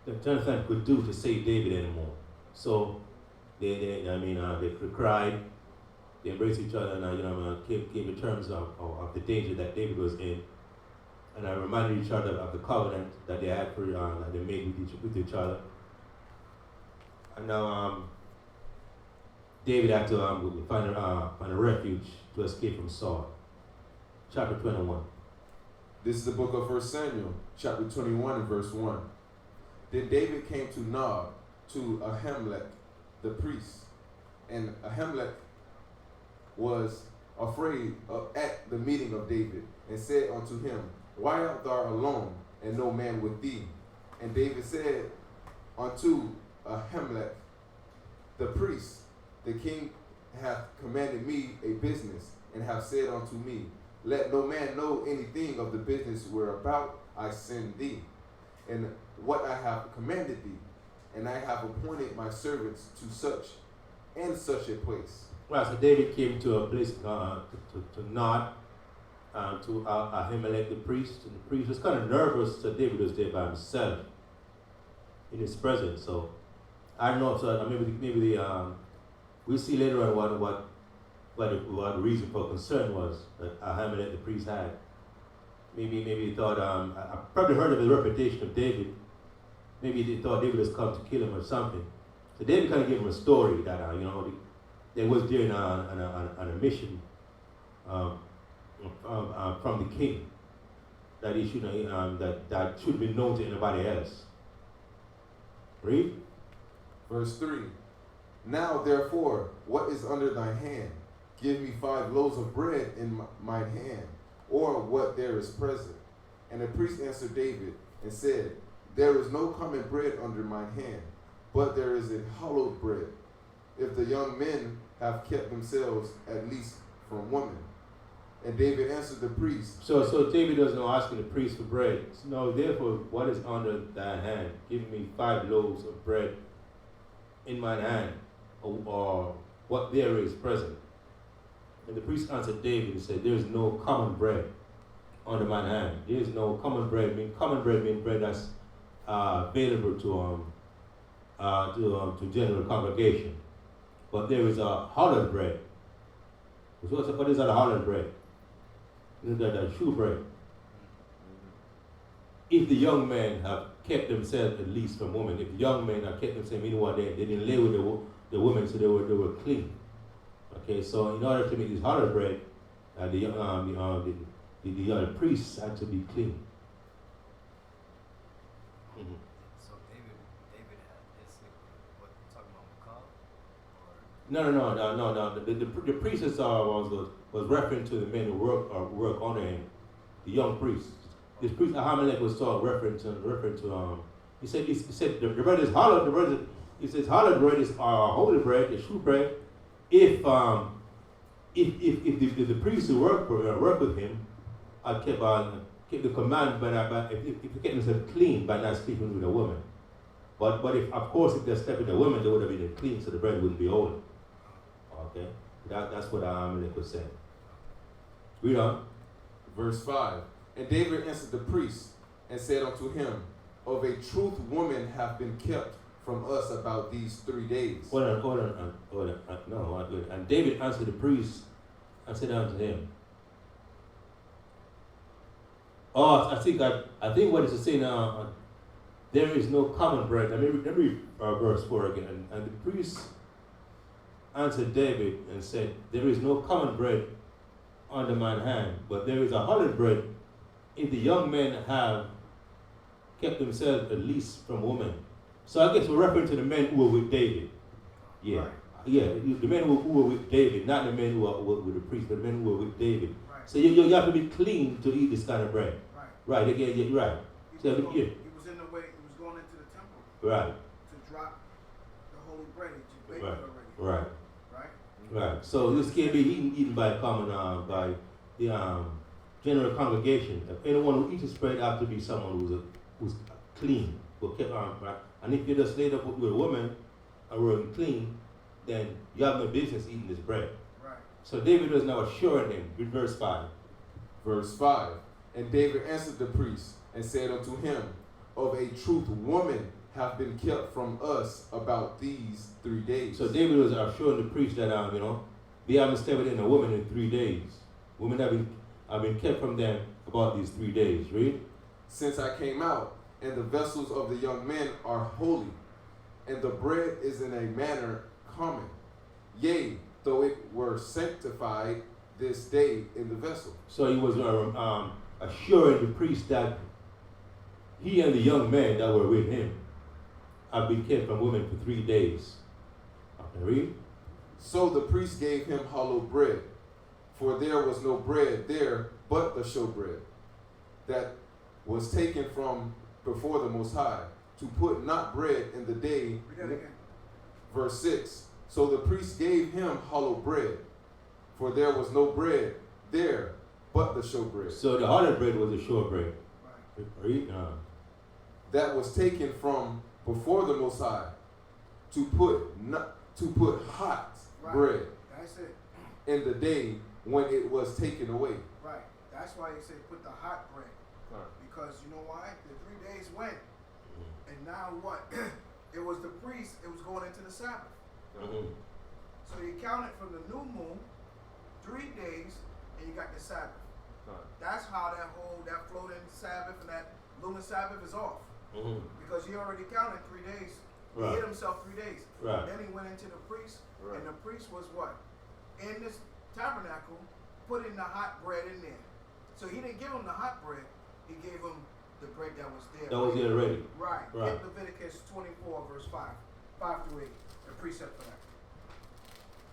that Jonathan could do to save David anymore. So they cried, they embraced each other, and came to terms of the danger that David was in, and I reminded each other of the covenant that they had that they made with each other. And now David had to find a refuge to escape from Saul. Chapter 21. This is the book of 1 Samuel, chapter 21 and verse 1. Then David came to Nob, to Ahimelech the priest, and Ahimelech was afraid at the meeting of David, and said unto him, Why art thou alone, and no man with thee? And David said unto Ahimelech the priest, The king hath commanded me a business, and hath said unto me, Let no man know anything of the business whereabout I send thee, and what I have commanded thee, and I have appointed my servants to such and such a place. Right, so David came to a place to Nod, to Ahimelech the priest, and the priest was kind of nervous that David was there by himself in his presence. So I don't know. So maybe we'll see later on what the reason for concern was that Ahimelech the priest had. Maybe he thought I probably heard of the reputation of David. Maybe they thought David was come to kill him or something. So David kind of gave him a story that they was there on a mission from the king that he should that should be known to anybody else. Read. Verse 3. Now therefore, what is under thy hand? Give me 5 loaves of bread in mine hand, or what there is present. And the priest answered David and said, There is no common bread under mine hand, but there is a hallowed bread, if the young men have kept themselves at least from women. And David answered the priest. So David doesn't asking the priest for bread. No, therefore, what is under thy hand? Give me 5 loaves of bread in mine hand, or what there is present. And the priest answered David and said, There is no common bread under mine hand. There is no common bread. Common bread means bread that's available to general congregation. But there is a hallowed bread. What is that hallowed bread? Is that a true bread? If the young men have kept themselves at least from women, if the young men have kept themselves, meanwhile they didn't lay with the women, so they were clean. Okay, so in order to make this hallowed bread, the priests had to be clean. Mm-hmm. So David had this, what you're talking about, Keilah? No. The priestess was referring to the men who work under him, the young priests. This priest Ahimelech was referring to. He said the bread is hollow. The bread it says hallowed bread is holy bread, the true bread. If the priests who work with him kept the command, if he kept himself clean by not sleeping with a woman. But if, of course, if they slept with a woman, they would have been clean, so the bread wouldn't be holy. Okay, that's what Amalek was saying. Read on. Verse 5. And David answered the priest and said unto him, of a truth woman hath been kept from us about these 3 days. Hold on. No, not good. And David answered the priest and said unto him. Oh, I think what it's saying now. There is no common bread. Let me read verse 4 again. And the priest answered David and said, there is no common bread under mine hand, but there is a hallowed bread if the young men have kept themselves at least from women. So I guess we're referring to the men who were with David. Yeah. Right. Yeah, the men who were with David, not the men who were with the priest, but the men who were with David. Right. So you have to be clean to eat this kind of bread. Right. Right, again, yeah, right. He So, was, yeah. he was in the way, he was going into the temple Right, to drop the holy bread that you baked Right. already. right, Right? right. So this can't be eaten by common, by the general congregation. If anyone who eats this bread have to be someone who's clean, who kept on, right? And if you just laid up with a woman and were unclean, then you have no business eating this bread. Right. So David was now assuring him, with verse 5. Verse 5. And David answered the priest and said unto him, of a truth woman hath been kept from us about these 3 days. So David was assuring the priest that, they haven't slept with a woman in 3 days. Women have been kept from them about these 3 days. Read. Since I came out, and the vessels of the young men are holy, and the bread is in a manner common. Yea, though it were sanctified this day in the vessel. So he was assuring the priest that he and the young men that were with him have been kept from women for 3 days. Okay, read. So the priest gave him hollow bread, for there was no bread there but the showbread that was taken from before the Most High, to put not bread in the day. Read that again. Verse 6. So the priest gave him hollow bread, for there was no bread there but the showbread. So the hallowed bread was the showbread. Right. Read. That was taken from before the Most High, to put hot Right. bread That's it. in the day when it was taken away. Right. That's why he said put the hot bread. Because you know why? The 3 days went. And now what? It was the priest, it was going into the Sabbath. Mm-hmm. So you counted from the new moon, 3 days, and you got the Sabbath. That's how that floating Sabbath and that lunar Sabbath is off. Mm-hmm. Because he already counted 3 days. He Right. hit himself 3 days. Right. Then he went into the priest, Right. and the priest was what? In this tabernacle, putting the hot bread in there. So he didn't give him the hot bread, he gave him the bread that was there. That was there already. Right. Right. Get Leviticus 24, verse 5 through 8. The precept for that.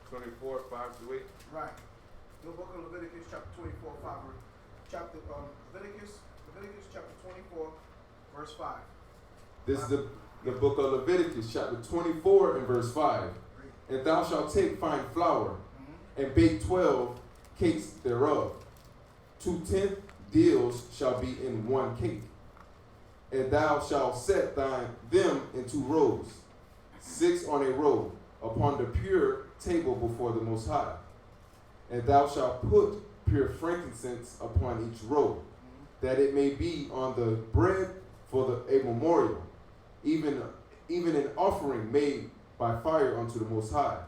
24, 5 to 8. Right. The book of Leviticus, chapter 24, 5. Leviticus chapter 24, verse 5. This is the book of Leviticus, chapter 24 and verse 5. Read. And thou shalt take fine flour, Mhm. and bake 12 cakes thereof. 2/10 deals shall be in one cake. And thou shalt set them in 2 rows, 6 on a row, upon the pure table before the Most High. And thou shalt put pure frankincense upon each row, that it may be on the bread for a memorial, even an offering made by fire unto the Most High.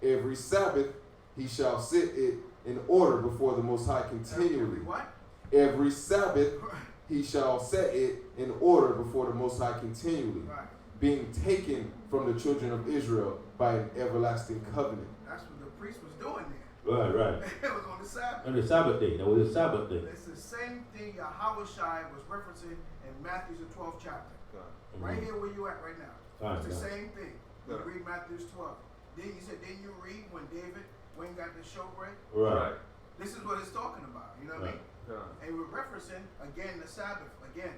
Every Sabbath he shall set it in order before the Most High continually. What? Every Sabbath he shall set it in order before the Most High continually, Right. being taken from the children of Israel by an everlasting covenant. That's what the priest was doing there. Right. It was on the Sabbath. On the Sabbath day. That was the Sabbath day. It's the same thing Yahweh Shai was referencing in Matthew the 12th chapter. Right here where you at right now. Right, It's the right. same thing. You read Matthew 12. Then you said, didn't you read when David went and got the showbread? Right. This is what it's talking about. You know what I mean? And we're referencing again the Sabbath again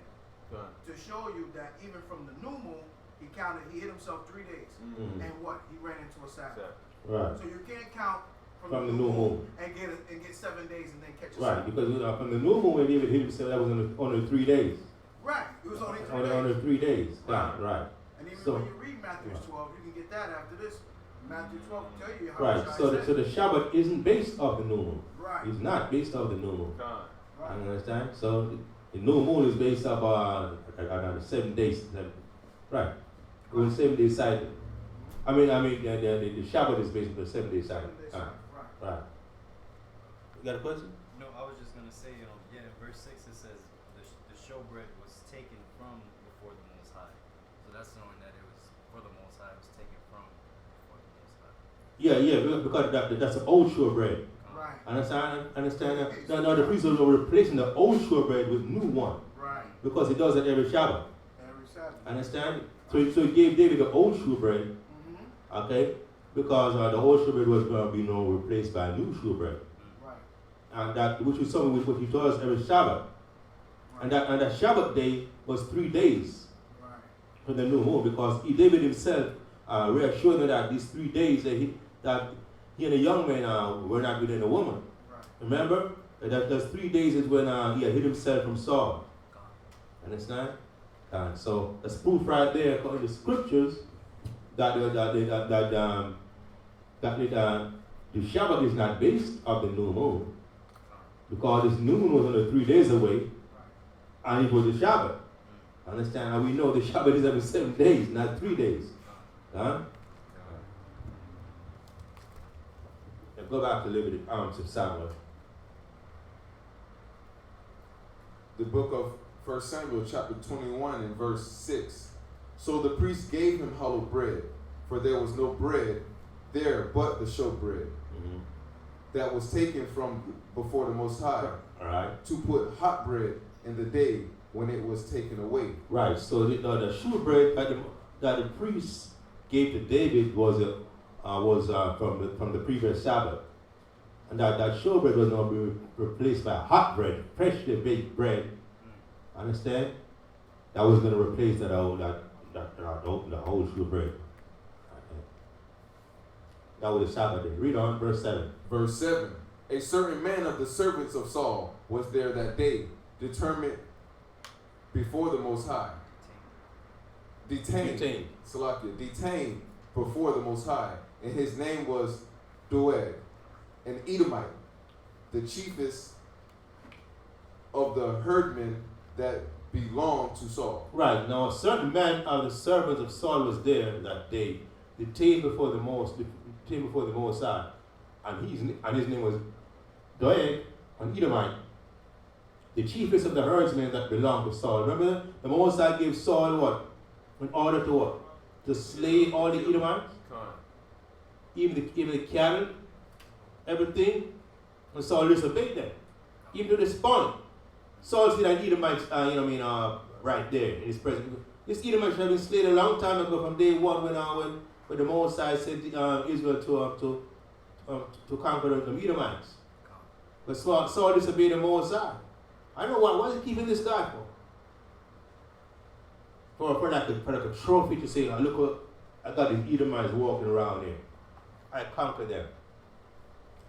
to show you that even from the new moon, he hit himself 3 days. Mm-hmm. And what? He ran into a Sabbath. Right. So you can't count From the new moon. and get 7 days and then catch a Right, Sabbath. because from the new moon when David hit himself, that was only 3 days. Right. It was only 3 days. Only 3 days. Right. And even So- when you read Matthew 12, you can get that after this. Matthew 12 will tell you how Right. much So I the Shabbat isn't based off the new moon. Right. It's not based off the new moon. Right. You understand? So the new moon is based off on the 7 days. Right. It was 7 day cycle. I mean, the Shabbat is based on the 7 day cycle. 7 days. Right. Right. You got a question? No, I was just gonna say, in verse 6 it says the showbread was taken from before the Most High. So that's knowing that it was for the Most High, it was taken from before the Most High. Yeah, because that's the old showbread. Right. Understand that? No, the priests are replacing the old showbread with new one. Right. Because he does it every Shabbat. Every Sabbath. Understand? So he gave David the old showbread, Mm-hmm. okay? Because the old showbread was going to be replaced by new showbread. Right. And that, which is something which he does every Shabbat. And that Shabbat day was 3 days Right. for the new moon, because David himself reassured them that these 3 days that he and the young man were not within a woman. Right. Remember? That those 3 days is when he had hid himself from Saul. Understand? And so that's proof right there according to the scriptures that the Shabbat is not based on the new moon, because this new moon was only 3 days away, and it was the Shabbat. Understand? And we know the Shabbat is every 7 days, not 3 days. Huh? Now go back to Liberty, to Samuel. The book of 1 Samuel chapter 21 and verse 6. So the priest gave him hallowed bread, for there was no bread there but the showbread that was taken from before the Most High, All right. to put hot bread in the day when it was taken away. Right. So the showbread that the priest gave to David was from the previous Sabbath, and that showbread was going to be replaced by hot bread, freshly baked bread. Understand? That was going to replace the whole showbread. That was the Sabbath day. Read on, verse 7. Verse 7. A certain man of the servants of Saul was there that day, determined before the Most High. Detained. Salakia. Detained before the Most High. And his name was Doeg, an Edomite, the chiefest of the herdmen that belonged to Saul. Right. Now a certain man of the servants of Saul was there that day, detained before the Most High. And his name was Doeg, an Edomite, the chiefest of the herdsmen that belonged to Saul. Remember, the Most High gave Saul what? In order to what? To slay all the Edomites? Even the cattle, everything. And Saul disobeyed them. Even to this point. Saul see that Edomites, right there in his presence. This Edomites have been slain a long time ago, from day one when the Most High sent Israel to conquer the Edomites. But Saul disobeyed the Most High. I know why is he keeping this guy for? For like a trophy to say, look what I got these Edomites walking around here. I conquered them.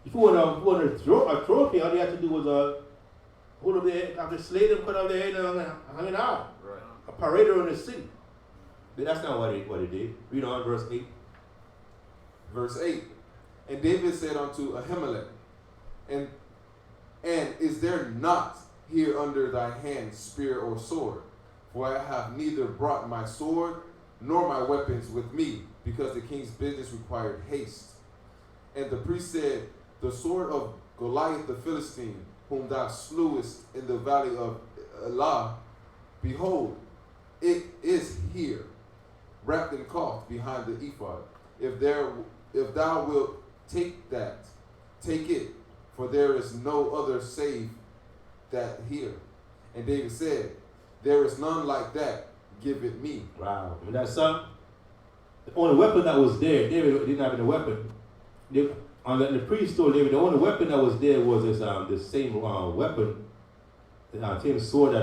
If you want to throw a trophy, all you have to do was hold up their head, after slay them, cut off their head and hang it out. Right. A parade around the city. But that's not what he did. Read on verse 8. Verse 8. And David said unto Ahimelech, and is there not here under thy hand spear or sword? For I have neither brought my sword nor my weapons with me, because the king's business required haste. And the priest said, the sword of Goliath the Philistine, whom thou slewest in the valley of Elah, behold, it is here, wrapped in cloth behind the ephod. If thou wilt take it, for there is no other save that here. And David said, there is none like that, give it me. Wow. And that son, the only weapon that was there, David didn't have any weapon. The priest told David the only weapon that was there was this same weapon, the same sword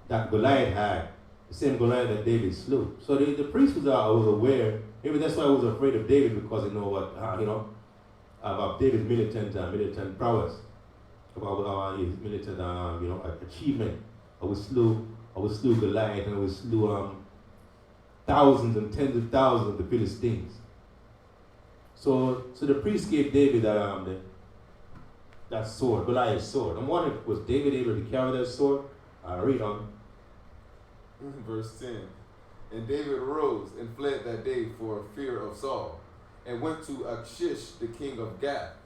that Goliath had. the same Goliath that David slew. So the priest was aware. Maybe that's why I was afraid of David, because they know what about David's militant prowess, about his militant achievement. I would slew Goliath, and I would slew thousands and tens of thousands of the Philistines. So the priest gave David that sword, Goliath's sword. I'm wondering, was David able to carry that sword? Read on. Verse 10. And David arose and fled that day for fear of Saul, and went to Achish, the king of Gath.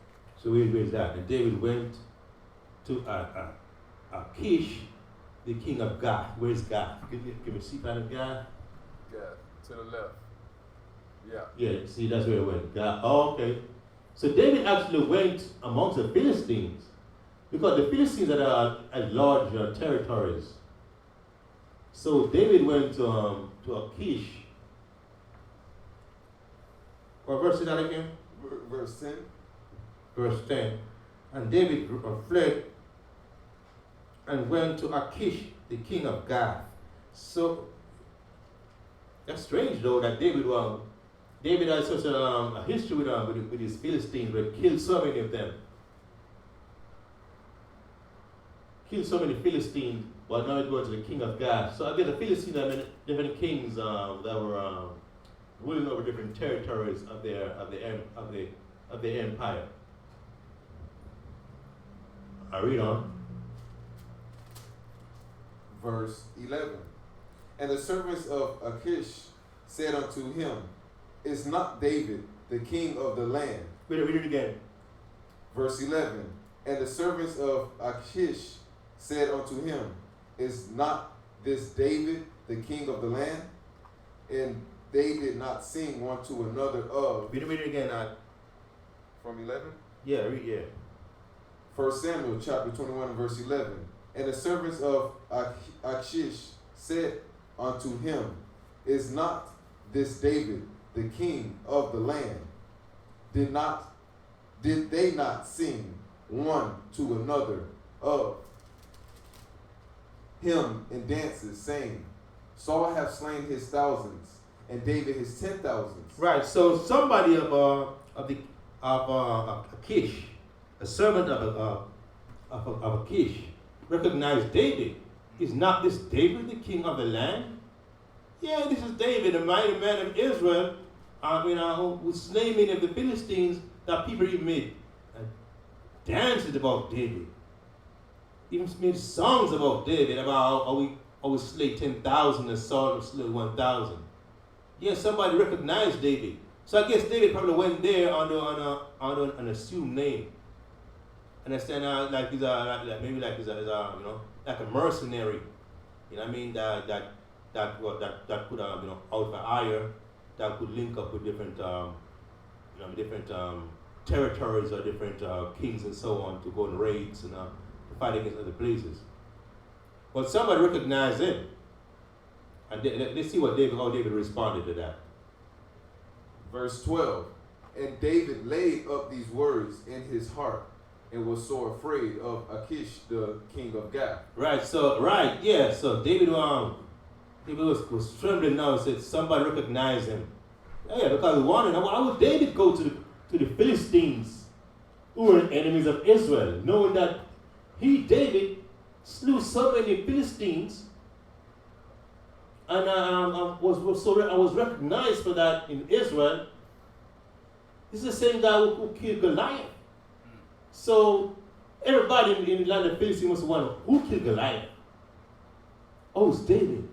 So where's that? And David went to Achish, the king of Gath. Where's Gath? Can we see kind of Gath? Gath, to the left. Yeah. Yeah, see, that's where it went. Gath. Oh, okay. So David actually went amongst the Philistines, because the Philistines are at large territories. So David went to Achish. What verse is that again? Verse 10. Verse 10. And David fled and went to Achish, the king of Gath. So that's strange, though, that David had such a history with his Philistines, but killed so many of them. Killed so many Philistines, but now he's going to the king of Gath. So I guess the Philistines are different kings that were ruling over different territories of the empire. I read on. Verse 11. And the servants of Achish said unto him, Is not David the king of the land? Read it again. Verse 11. And the servants of Achish said unto him, Is not this David the king of the land? And they did not sing one to another of. Read it again. From 11? Yeah, read, yeah. 1 Samuel chapter 21 verse 11. And the servants of Achish said unto him, Is not this David the king of the land? Did they not sing one to another of him in dances, saying, Saul hath slain his thousands, and David his 10,000s. Right. So somebody of Achish, a servant of Achish, recognized David. Is not this David the king of the land? Yeah, this is David, a mighty man of Israel. Who slain many of the Philistines, that people even made dances about David. Even made songs about David, about how we slay 10,000 and Saul slay 1,000. Yeah, somebody recognized David. So I guess David probably went there under an assumed name. Understand? Like he's like a mercenary. You know what I mean? That could out for hire, that could link up with different territories or different kings and so on to go on raids and to fight against other places. But somebody recognized him, and let's see how David responded to that. Verse 12. And David laid up these words in his heart, and was so afraid of Achish, the king of Gath. Right. So David was trembling now and said somebody recognized him. Yeah, because he wanted. How would David go to the Philistines, who were enemies of Israel, knowing that David, slew so many Philistines, and was recognized for that in Israel. This is the same guy who killed Goliath. So everybody in the land of Philistines was wondering, who killed Goliath? Oh, it's David.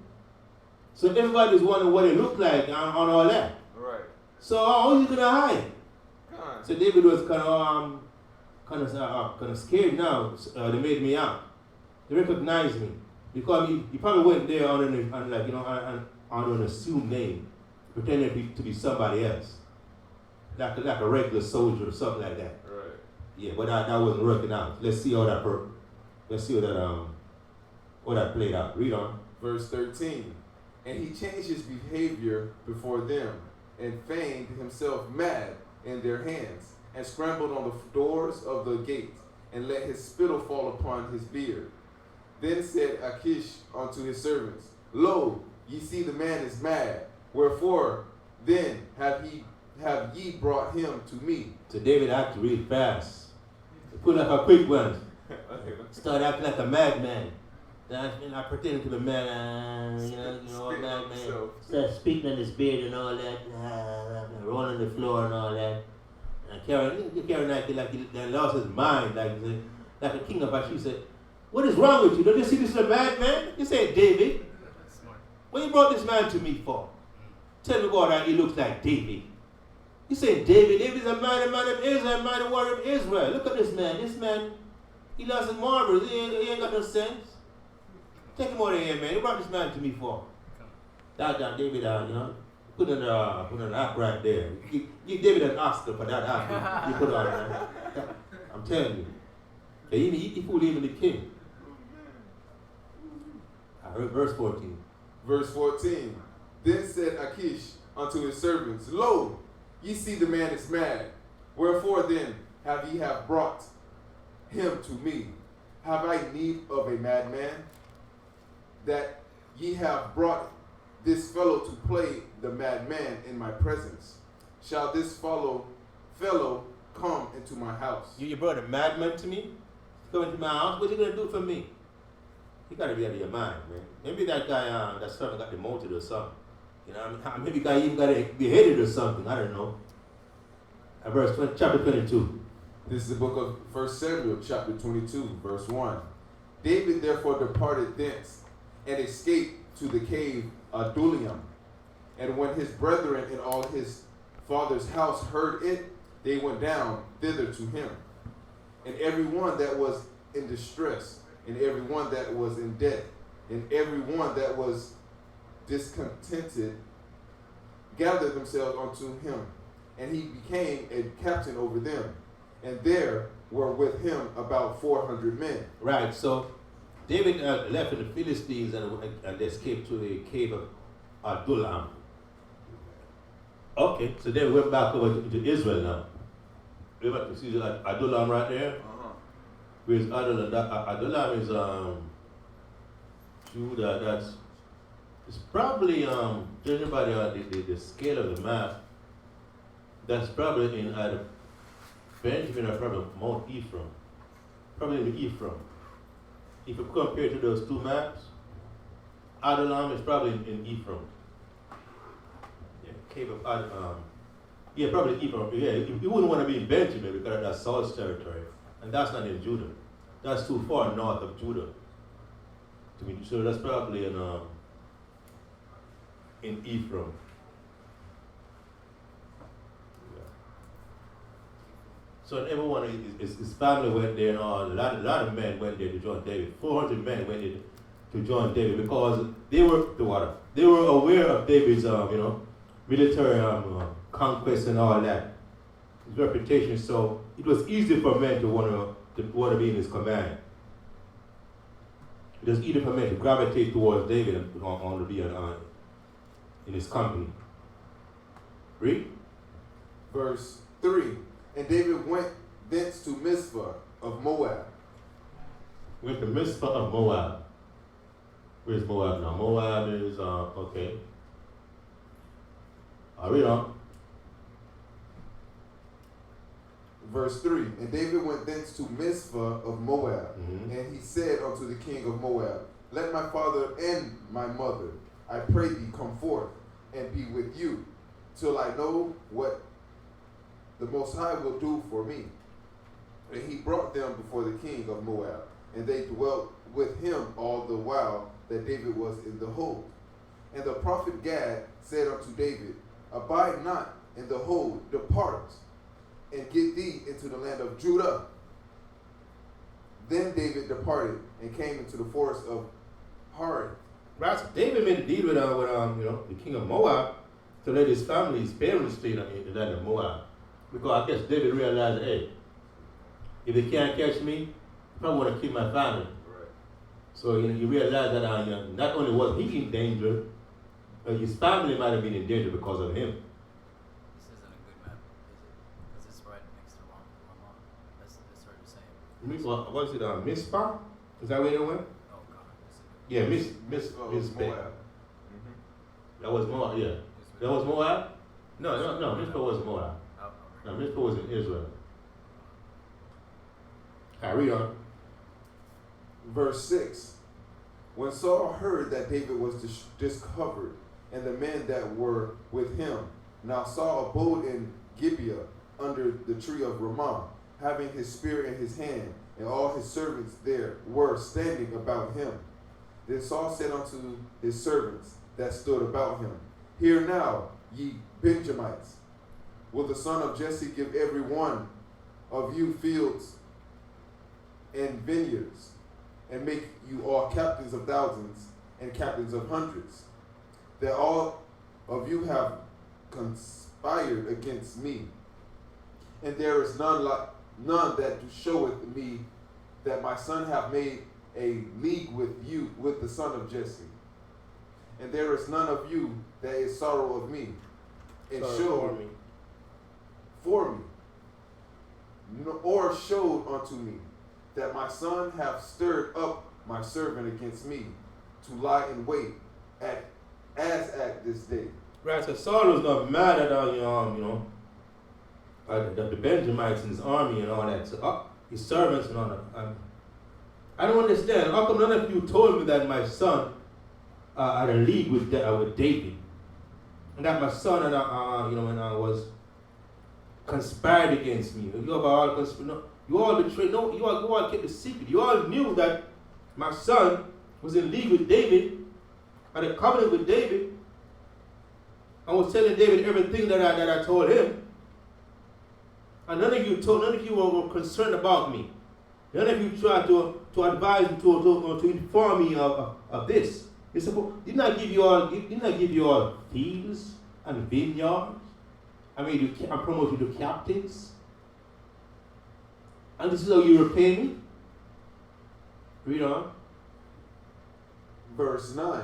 So everybody was wondering what it looked like on all that. Right. So how are you gonna hide? So David was kind of scared now. They made me out. They recognized me because he probably went there under an assumed name, pretending to be somebody else, like a regular soldier or something like that. Right. Yeah, but that wasn't working out. Let's see how that played out. Read on. Verse 13. And he changed his behavior before them, and feigned himself mad in their hands, and scrambled on the doors of the gate, and let his spittle fall upon his beard. Then said Achish unto his servants, Lo, ye see the man is mad. Wherefore then have ye brought him to me? So David had to read fast. Put up a quick one. Start acting like a madman. I pretend to be mad, a madman. Start speaking on his beard and all that, rolling the floor and all that. And carrying like he lost his mind, like a king of Ash. He said, "What is wrong with you? Don't you see this is a madman?" You said, "David, what you brought this man to me for? Tell me what he looks like, David." You say, David is a mighty man of Israel, a mighty warrior of Israel. Look at this man. This man, he lost his marbles. He ain't got no sense. Take him out of here, man. You brought this man to me for? That David, put an act right there. Give David an Oscar for that act you put on there. I'm telling you. He fooled even the king. I heard verse 14. Verse 14. Then said Achish unto his servants, Lo, ye see the man is mad. Wherefore then have ye brought him to me? Have I need of a madman, that ye have brought this fellow to play the madman in my presence? Shall this fellow come into my house? You brought a madman to me? Come into my house? What are you going to do for me? You got to be out of your mind, man. Maybe that guy, that son got demoted or something. Maybe guy even got beheaded or something. I don't know. Chapter 22. This is the book of 1 Samuel, chapter 22, verse 1. David therefore departed thence and escaped to the cave Adullam. And when his brethren and all his father's house heard it, they went down thither to him. And every one that was in distress, and every one that was in debt, and every one that was discontented, gathered themselves unto him. And he became a captain over them. And there were with him about 400 men. Right, so David left the Philistines and escaped to the cave of Adullam. Okay, so then we went back over to Israel now. We went to see Adullam right there. Where's Adullam? Adullam is Judah. It's probably judging by the scale of the map. That's probably in either Benjamin or probably Mount Ephraim. Probably in Ephraim. If you compare to those two maps, Adullam is probably in Ephraim. Yeah, cave of Adullam. Yeah, probably Ephraim. Yeah, you wouldn't want to be in Benjamin because that's Saul's territory. And that's not in Judah. That's too far north of Judah. So that's probably in Ephraim. Yeah. So everyone, his family went there, and a lot of men went there to join David. 400 men went there to join David because they were aware of David's military conquest and all that, his reputation. So it was easy for men to want to be in his command. It was easy for men to gravitate towards David and want to be in his company. Read. Verse 3. And David went thence to Mizpah of Moab. Went to Mizpah of Moab. Where's Moab now? Moab is, okay. I'll read on. Verse 3. And David went thence to Mizpah of Moab. Mm-hmm. And he said unto the king of Moab, Let my father and my mother, I pray thee, come forth and be with you, till I know what the Most High will do for me. And he brought them before the king of Moab, and they dwelt with him all the while that David was in the hold. And the prophet Gad said unto David, Abide not in the hold, depart, and get thee into the land of Judah. Then David departed and came into the forest of Haran. Right, so David made a deal with the king of Moab to let his family, his parents stay in the land of Moab. Because I guess David realized, hey, if they can't catch me, they probably want to kill my family. Right. So he realized that not only was he in danger, but his family might have been in danger because of him. This isn't a good map, is it? Because it's right next to wrong line. That's what you're saying. What is it, Mizpah? Is that where they went? Oh, God. Yeah, Mizpah. Moab. That was Moab, yeah. That was Moab? No, Mizpah wasn't Moab. No, Mizpah was in Israel. All right, read on. Verse 6. When Saul heard that David was discovered, and the men that were with him, now Saul abode in Gibeah under the tree of Ramah, having his spear in his hand, and all his servants there were standing about him. Then Saul said unto his servants that stood about him, Hear now, ye Benjamites, will the son of Jesse give every one of you fields and vineyards, and make you all captains of thousands and captains of hundreds, that all of you have conspired against me, and there is none that showeth me that my son hath made a league with you, with the son of Jesse. And there is none of you that is sorrow of me, and showed for me, or showed unto me, that my son hath stirred up my servant against me, to lie in wait as at this day. Right, so Saul was not mad at the Benjamites in his army and all that. So, his servants and all that. I don't understand. How come none of you told me that my son had a league with David, and that my son and was conspired against me? You all betrayed. No, you all kept the secret. You all knew that my son was in league with David, had a covenant with David. I was telling David everything that I told him. And none of you were concerned about me. None of you tried to advise me, to inform me of this. Didn't I give you all fields and vineyards? I promote you to captains. And this is how you repay me? Read on. Verse 9.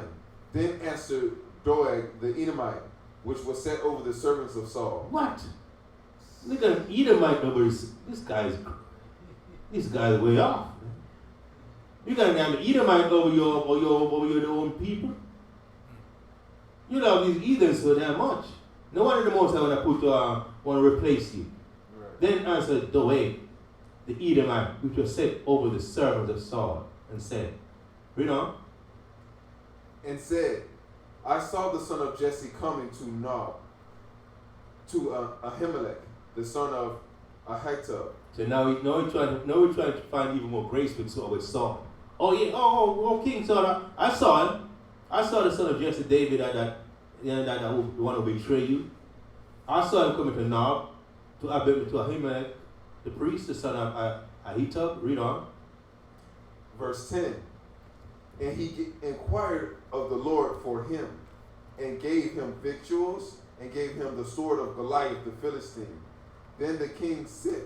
Then answered Doeg the Edomite, which was set over the servants of Saul. What? Look at an Edomite over this guy's way off. You got an Edomite over your own people. You love these heathens so damn much. No wonder the most I want to replace you. Right. Then answered Doeg the Edomite, which was set over the servants of Saul, and said, read on. And said, I saw the son of Jesse coming to Nob, to Ahimelech, the son of Ahitub. So now we're trying to find even more grace with Saul. Oh yeah, oh King Saul, I saw him. I saw the son of Jesse, David, that the one who betrayed you. I saw him coming to Nob, to Ahimelech, the priest, the son of Ahitub. Read on. Verse 10. And he inquired of the Lord for him, and gave him victuals, and gave him the sword of Goliath the Philistine. Then the king sent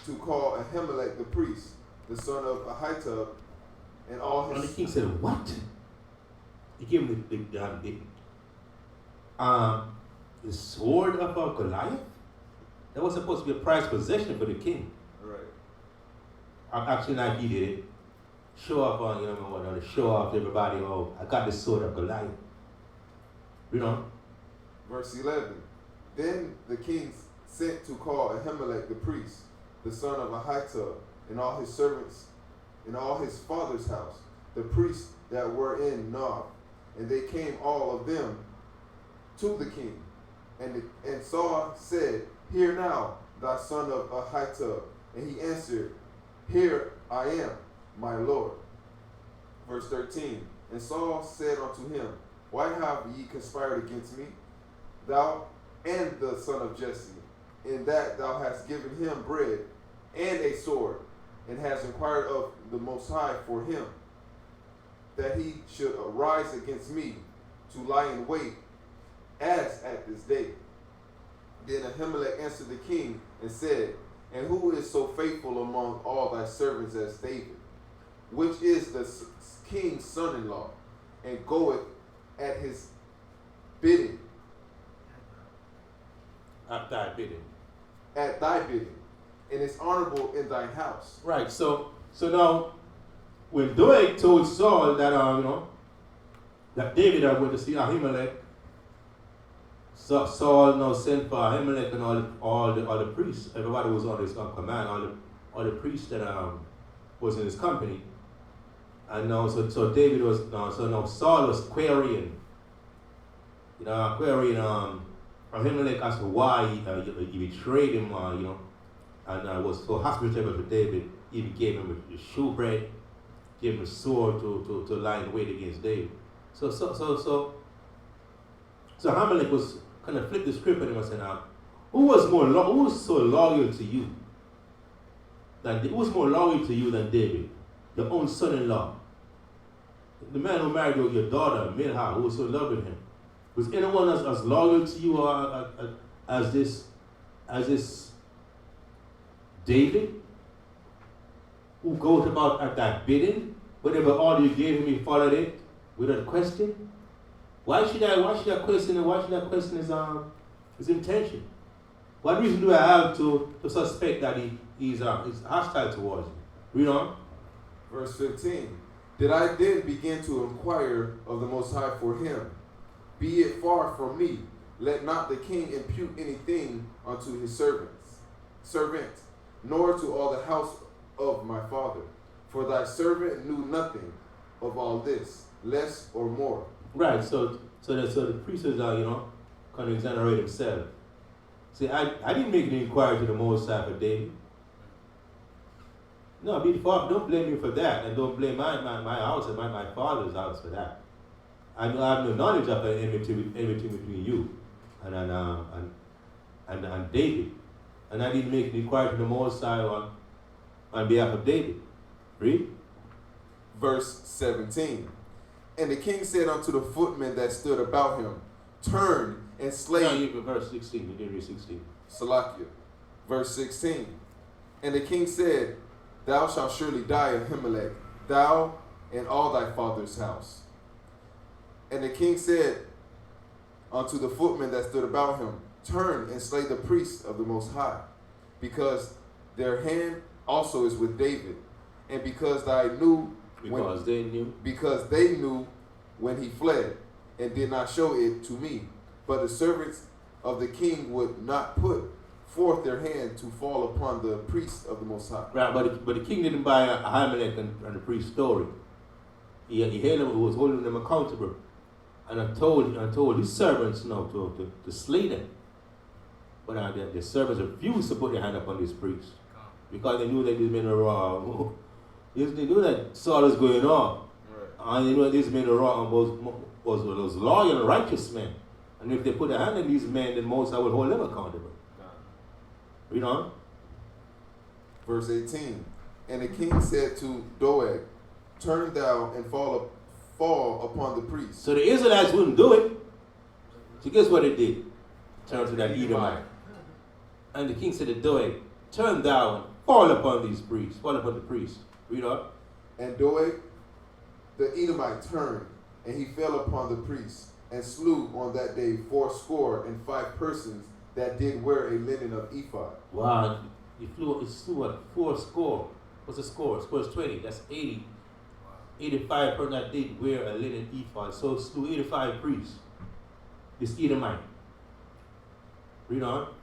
to call Ahimelech the priest, the son of Ahitub, and all his... And the king said, what? He gave him the sword of Goliath? That was supposed to be a prized possession for the king. Right. Actually, not he did it. Show off show off to everybody, I got the sword of Goliath. Read on. Verse 11. Then the king sent to call Ahimelech the priest, the son of Ahitub, and all his servants, in all his father's house, the priests that were in Nob. And they came all of them to the king. And Saul said, Hear now, thy son of Ahitub. And he answered, Here I am, my Lord. Verse 13. And Saul said unto him, Why have ye conspired against me, thou and the son of Jesse, in that thou hast given him bread and a sword, and hast inquired of the Most High for him, that he should arise against me, to lie in wait, as at this day? Then Ahimelech answered the king and said, And who is so faithful among all thy servants as David, which is the king's son-in-law, and goeth at his bidding? At thy bidding. At thy bidding, and is honorable in thine house. Right. So now, when Doeg told Saul that that David had went to see Ahimelech, So Saul now sent for Ahimelech and all the priests. Everybody was on his command. All the priests that was in his company. And now so David was now Saul was querying Ahimelech as to why he betrayed him, and was so hospitable to David. He even gave him a shewbread, gave him a sword to lie in wait against David. So Ahimelech was kind of flipped the script on him and said, who was so loyal to you? Who was more loyal to you than David, your own son-in-law? The man who married your daughter, Milha, who was so in love with him. Was anyone as loyal to you as this David, who goes about at that bidding? Whatever order you gave him, he followed it without question. Why should I question him? Why should I question his intention? What reason do I have to suspect that he's hostile towards me? Read on. Verse 15. Did I then begin to inquire of the Most High for him? Be it far from me. Let not the king impute anything unto his servant, nor to all the house of my father. For thy servant knew nothing of all this, less or more. Right, so the priest is kind of exonerate himself. See, I didn't make an inquiry to the Most High for David. No, don't blame me for that, and don't blame my house and my father's house for that. I have no knowledge of an enmity between you and David, and I didn't make an inquiry to the Most High on behalf of David. Read. Verse 17. And the king said unto the footmen that stood about him, turn and slay. No, verse 16. You didn't read 16. Salakia. Verse 16. And the king said, thou shalt surely die, Ahimelech, thou and all thy father's house. And the king said unto the footmen that stood about him, turn and slay the priests of the Most High, because their hand also is with David, and because they knew when he fled, and did not show it to me. But the servants of the king would not put forth their hand to fall upon the priests of the Most High. Right, but the king didn't buy Ahimelech and the priest's story. He held them, was holding them accountable, and I told his servants to slay them. But the servants refused to put their hand upon these priests because they knew that these men were wrong. They knew that Saul was going on, right. And they knew that these men were wrong was loyal and righteous men. And if they put their hand on these men, then Moses would hold them accountable. Read on. Verse 18. And the king said to Doeg, turn thou and fall upon the priests. So the Israelites wouldn't do it. So guess what they did? Turn to that Edomite. And the king said to Doeg, turn thou and fall upon these priests. Fall upon the priests. Read on. And Doeg, the Edomite, turned, and he fell upon the priests, and slew on that day 75 persons that did wear a linen of ephod. Wow, he slew what? 40. What's the score? Score is 20. That's 80. 85 persons that did wear a linen ephod. So slew 85 priests. This Edomite. Read on.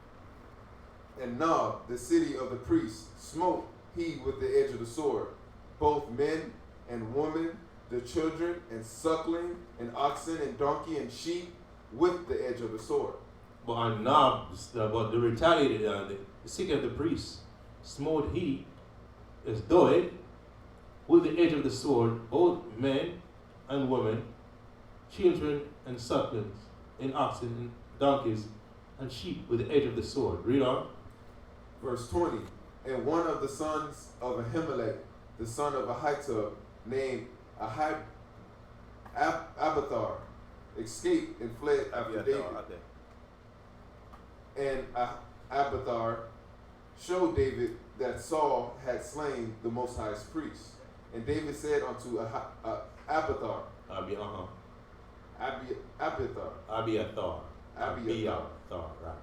And Nob, the city of the priests, smote he with the edge of the sword, both men and women, the children and suckling, and oxen and donkey and sheep, with the edge of the sword. But on Nob, but the retaliated, the city of the priests, smote he, as Doeg, with the edge of the sword, both men and women, children and sucklings, and oxen and donkeys and sheep, with the edge of the sword. Read on. Verse 20. And one of the sons of Ahimelech, the son of Ahitub, named Abiathar, escaped and fled after David. And Abiathar showed David that Saul had slain the Most High's priest. And David said unto Abiathar, right.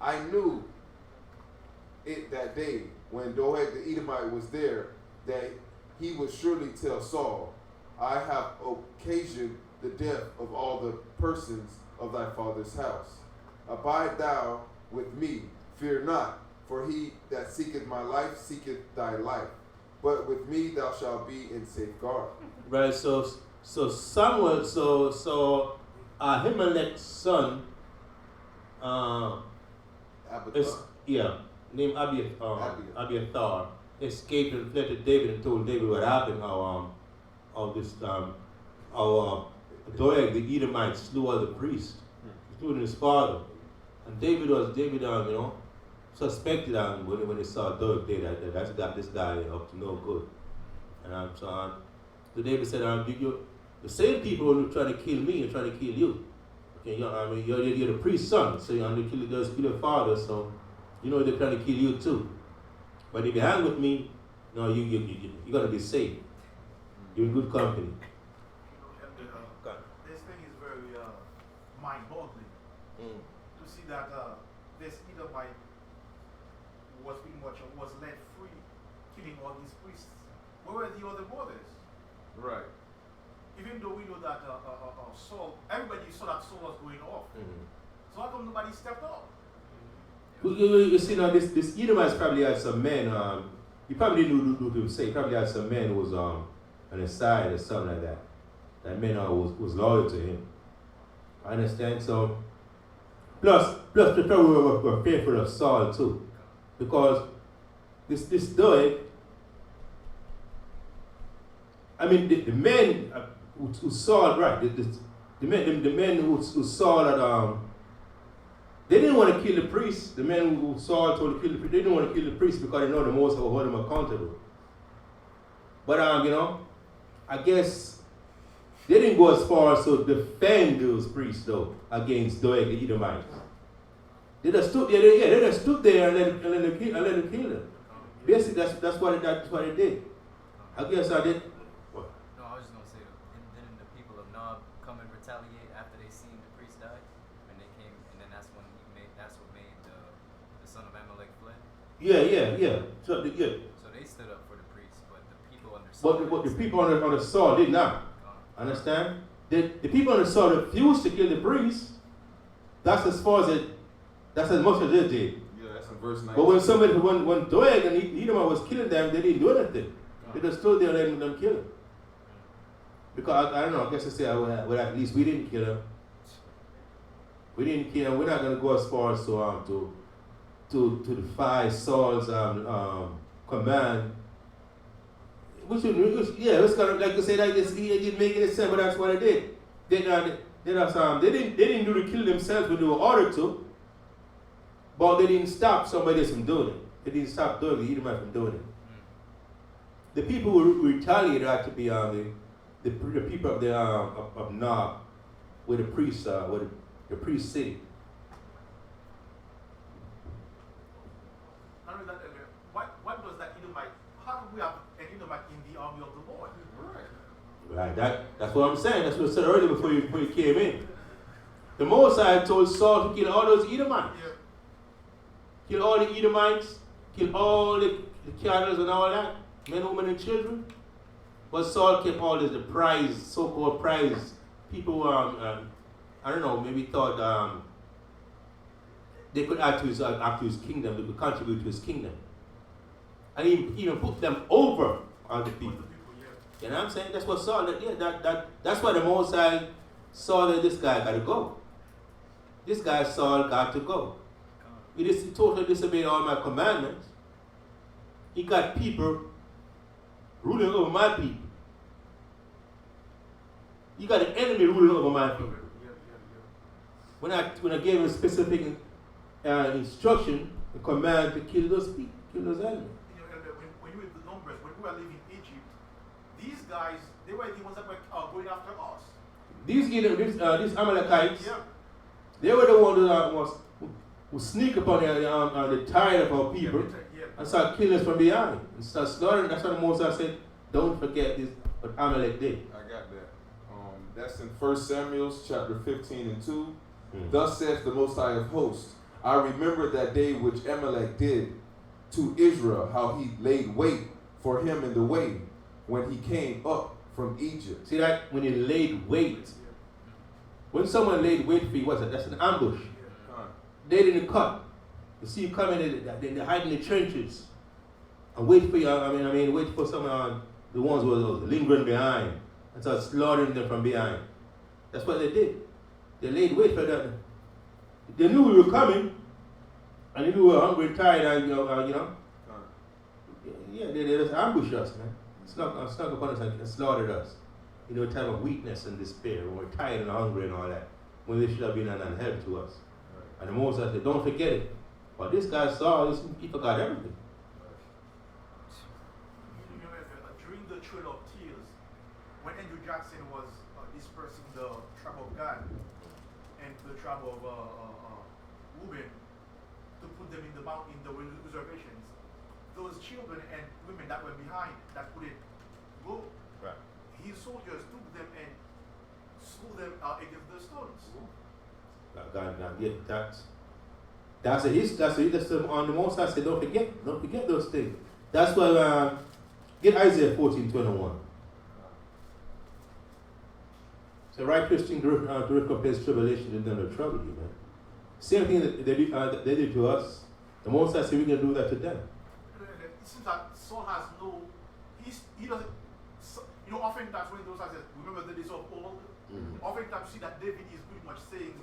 I knew it that day when Doeg the Edomite was there, that he would surely tell Saul, I have occasioned the death of all the persons of thy father's house. Abide thou with me, fear not, for he that seeketh my life seeketh thy life. But with me thou shalt be in safeguard. Right, so Samuel, Ahimelech's son, named Abiathar, escaped and fled to David and told David what happened, how Doeg the Edomite slew all the priests, including his father. And David suspected when he saw Doeg dead that that's got this guy up to no good. And so David said, the same people who try to kill me are trying to kill you. Okay, you're the priest's son, so you're going to kill your father, so they're trying to kill you too. But if you hang with me, you're going to be safe. You're in good company. This thing is very mind-boggling to see that this Edomite was pretty much let free, killing all these priests. Where were the other brothers? Right. Even though we know that Saul, everybody saw that Saul was going off. So how come nobody stepped up? You see now, this Edomite probably had some men. You probably didn't do to say. He probably had some men who was on his side or something like that. That men was loyal to him. I understand. So plus the probably were fearful of Saul too, because this Doeg. I mean the men who Saul the men who Saul had they didn't want to kill the priests. The men who Saul told to kill the priests, they didn't want to kill the priests because they know the Most High will hold them accountable. But I guess they didn't go as far as to defend those priests though against Doeg the Edomites. They just stood there. They just stood there and let them kill them. Basically, that's what they did. I guess I did. What? No, I was just gonna say, didn't the people of Nob come and retaliate after they seen the priest die? And they came, and then that's what made the son of Amalek fled. Yeah. So they stood up for the priests, but the people under Saul. But the people on the Saul did not. Understand? The people on the Saul refused to kill the priests. That's as much as they did. Yeah, that's in verse 19. But when Doeg and Edom was killing them, they didn't do anything. They just stood there letting them kill him. Because I don't know, I guess I say well, at least we didn't kill him. We didn't kill him. We're not gonna go as far as to defy Saul's command. It was kind of like to say like this. He didn't make any sense, but that's what they did. They didn't do the kill themselves when they were ordered to, but they didn't stop somebody else from doing it. They didn't stop doing the Edomite from doing it. The people who retaliated had to be the people of Nob, where the priests city. What does that Edomite? How do we have an Edomite in the army of the Lord? Right. That's what I'm saying. That's what I said earlier before you came in. The Most High told Saul to kill all those Edomites. Yeah. Kill all the Edomites. Kill all the cattle and all that. Men, women, and children. But Saul kept all the prize, so-called prize. People, I don't know, maybe thought they could add to his kingdom. They could contribute to his kingdom. And he even put them over other people. You know what I'm saying? That's what Saul did. That's why the Most High saw that this guy got to go. This guy Saul got to go. He totally disobeyed all my commandments. He got people ruling over my people. You got an enemy ruling over my people. When I gave him specific instruction, a command to kill those people, kill those enemies. When you read the Numbers, when we were living in Egypt, these guys, they were the ones that were going after us. These Amalekites, they were the ones who sneak upon the tide of our people and start killing us from behind and start slaughtering. That's what the Moses said. Don't forget this, what Amalek did. I got that. That's in 1 Samuel chapter 15 and 2. Thus saith the Most High of Hosts, I remember that day which Amalek did to Israel, how he laid wait for him in the way when he came up from Egypt. See that? When he laid wait. When someone laid wait for you, what's that? That's an ambush. they didn't cut. You see you coming, they hide in the trenches and wait for you. Wait for some the ones who were lingering behind and start slaughtering them from behind. That's what they did. They laid wait for that. They knew we were coming, and they knew we were hungry, tired, and yeah, they just ambushed us, man. Snuck upon us and slaughtered us. A time of weakness and despair, when we're tired and hungry and all that, when they should have been an help to us. Right. And the Moses said, don't forget it. But this guy saw this, he forgot everything. During the Trail of Tears, when Andrew Jackson was dispersing the tribe of Gad and the tribe of Reuben to put them in the reservations, those children and women that were behind that couldn't go, right. His soldiers took them and slew them against the stones. That's on the Most High said, don't forget those things. That's why get Isaiah 14:21. So right Christian to recompense tribulation to them that trouble you, man. Same thing that they did to us. The Most High said we can do that to them. It seems that Saul has no, he doesn't. Oftentimes when those guys say, remember the days of old, oftentimes you see that David is pretty much saying,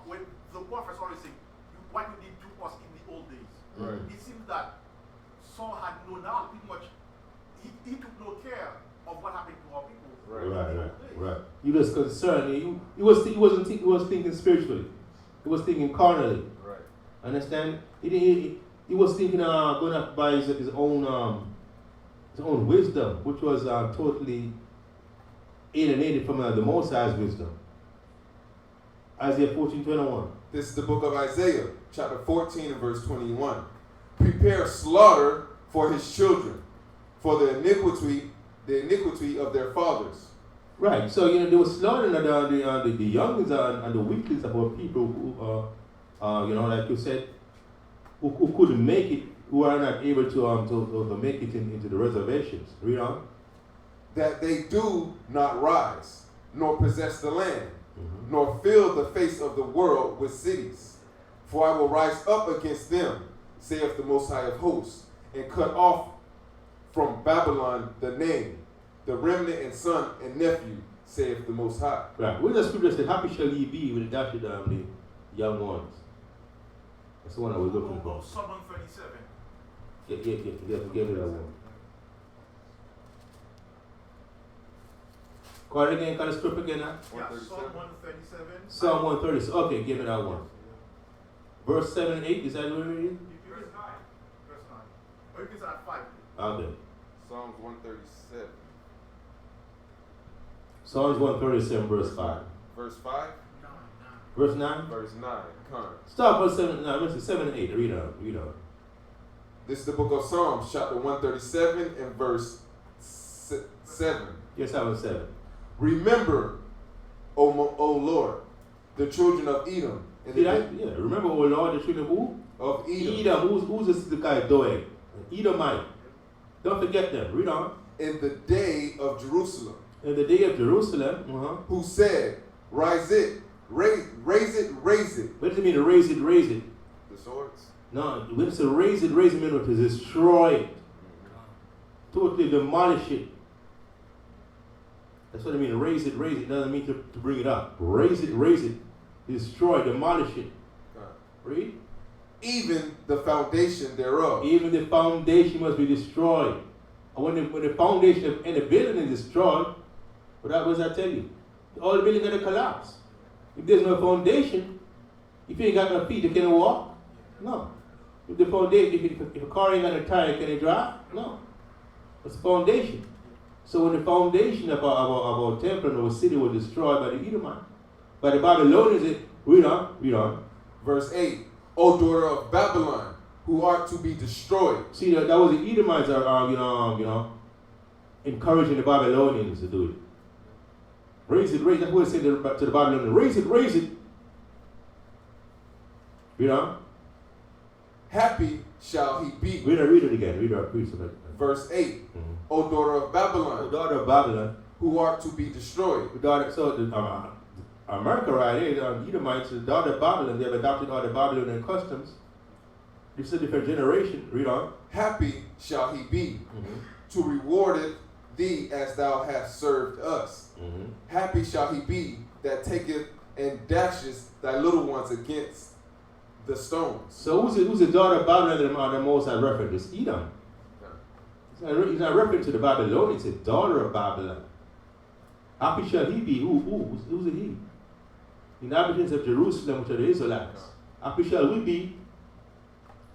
when the prophets always say, what you did to us in the old days. Right. It seems that Saul had no knowledge, pretty much, he took no care of what happened to our people. Right. He was concerned. He was thinking spiritually. He was thinking carnally. Right. Understand? He was thinking going up by his own wisdom, which was totally alienated from the Most High's wisdom. Isaiah 14:21. This is the book of Isaiah, chapter 14 and verse 21. Prepare slaughter for his children, for the iniquity of their fathers. Right. So they were slaughtering the younglings and the weaklings of our people who, like you said, who couldn't make it, who are not able to make it into the reservations. Read on. That they do not rise, nor possess the land, nor fill the face of the world with cities. For I will rise up against them, saith the Most High of hosts, and cut off from Babylon the name, the remnant and son and nephew, saith the Most High. Right. When the scripture said, happy shall ye be when it dashed down the young ones. That's the one I was looking for. Psalm 137. Give me that one. Call it again, kind of script again now? Yeah, Psalm 137. Psalm 137. Okay, give me that one. Verse 7 and 8, is that what it is? Verse 9. Or you can start 5. Okay. Psalms 137. Psalms 137, verse 5. Verse 5? Verse 9? Verse 9. Come. Start verse 7. No, verse 7 and 8. Read on. This is the book of Psalms, chapter 137 and verse 7. Yes, I was 7. Remember, O Lord, the children of Edom. Remember, O Lord, the children of who? Of Edom. Edom, who's this guy Doeg? Edomite. Don't forget them. Read on. In the day of Jerusalem. In the day of Jerusalem. Who said, raise it. What does it mean to raise it? The swords? No, when it says raise it means to destroy it. Totally demolish it. That's what I mean, raise it. It doesn't mean to bring it up. Raise it. Destroy, demolish it. Read. Even the foundation thereof. Even the foundation must be destroyed. And when the foundation of any building is destroyed, what does that tell you? All the building going to collapse. If there's no foundation, if you ain't got no feet, you can't walk? No. If the foundation, if a car ain't got a tire, can it drive? No. It's the foundation. So when the foundation of our temple and our city was destroyed by the Edomite, by the Babylonians, read on. Verse 8, O daughter of Babylon, who art to be destroyed. See, that was the Edomites are encouraging the Babylonians to do it. Raise it. That's what it said to the Babylonians. Raise it. Read on. Happy shall he be. Read it again. Verse 8. O daughter of Babylon. O daughter of Babylon. Who art to be destroyed. So America right here, the Edomites, the daughter of Babylon, they've adopted all the Babylonian customs. This is a different generation. Read on. Happy shall he be Mm-hmm. to reward thee as thou hast served us. Mm-hmm. Happy shall he be that taketh and dashes thy little ones against the stones. So who's the daughter of Babylon that the Most High reference? It's Edom. He's not referring to the Babylonians. It's a daughter of Babylon. Happy shall he be. Who's a he? Inhabitants of Jerusalem, which are the Israelites. Happy shall we be.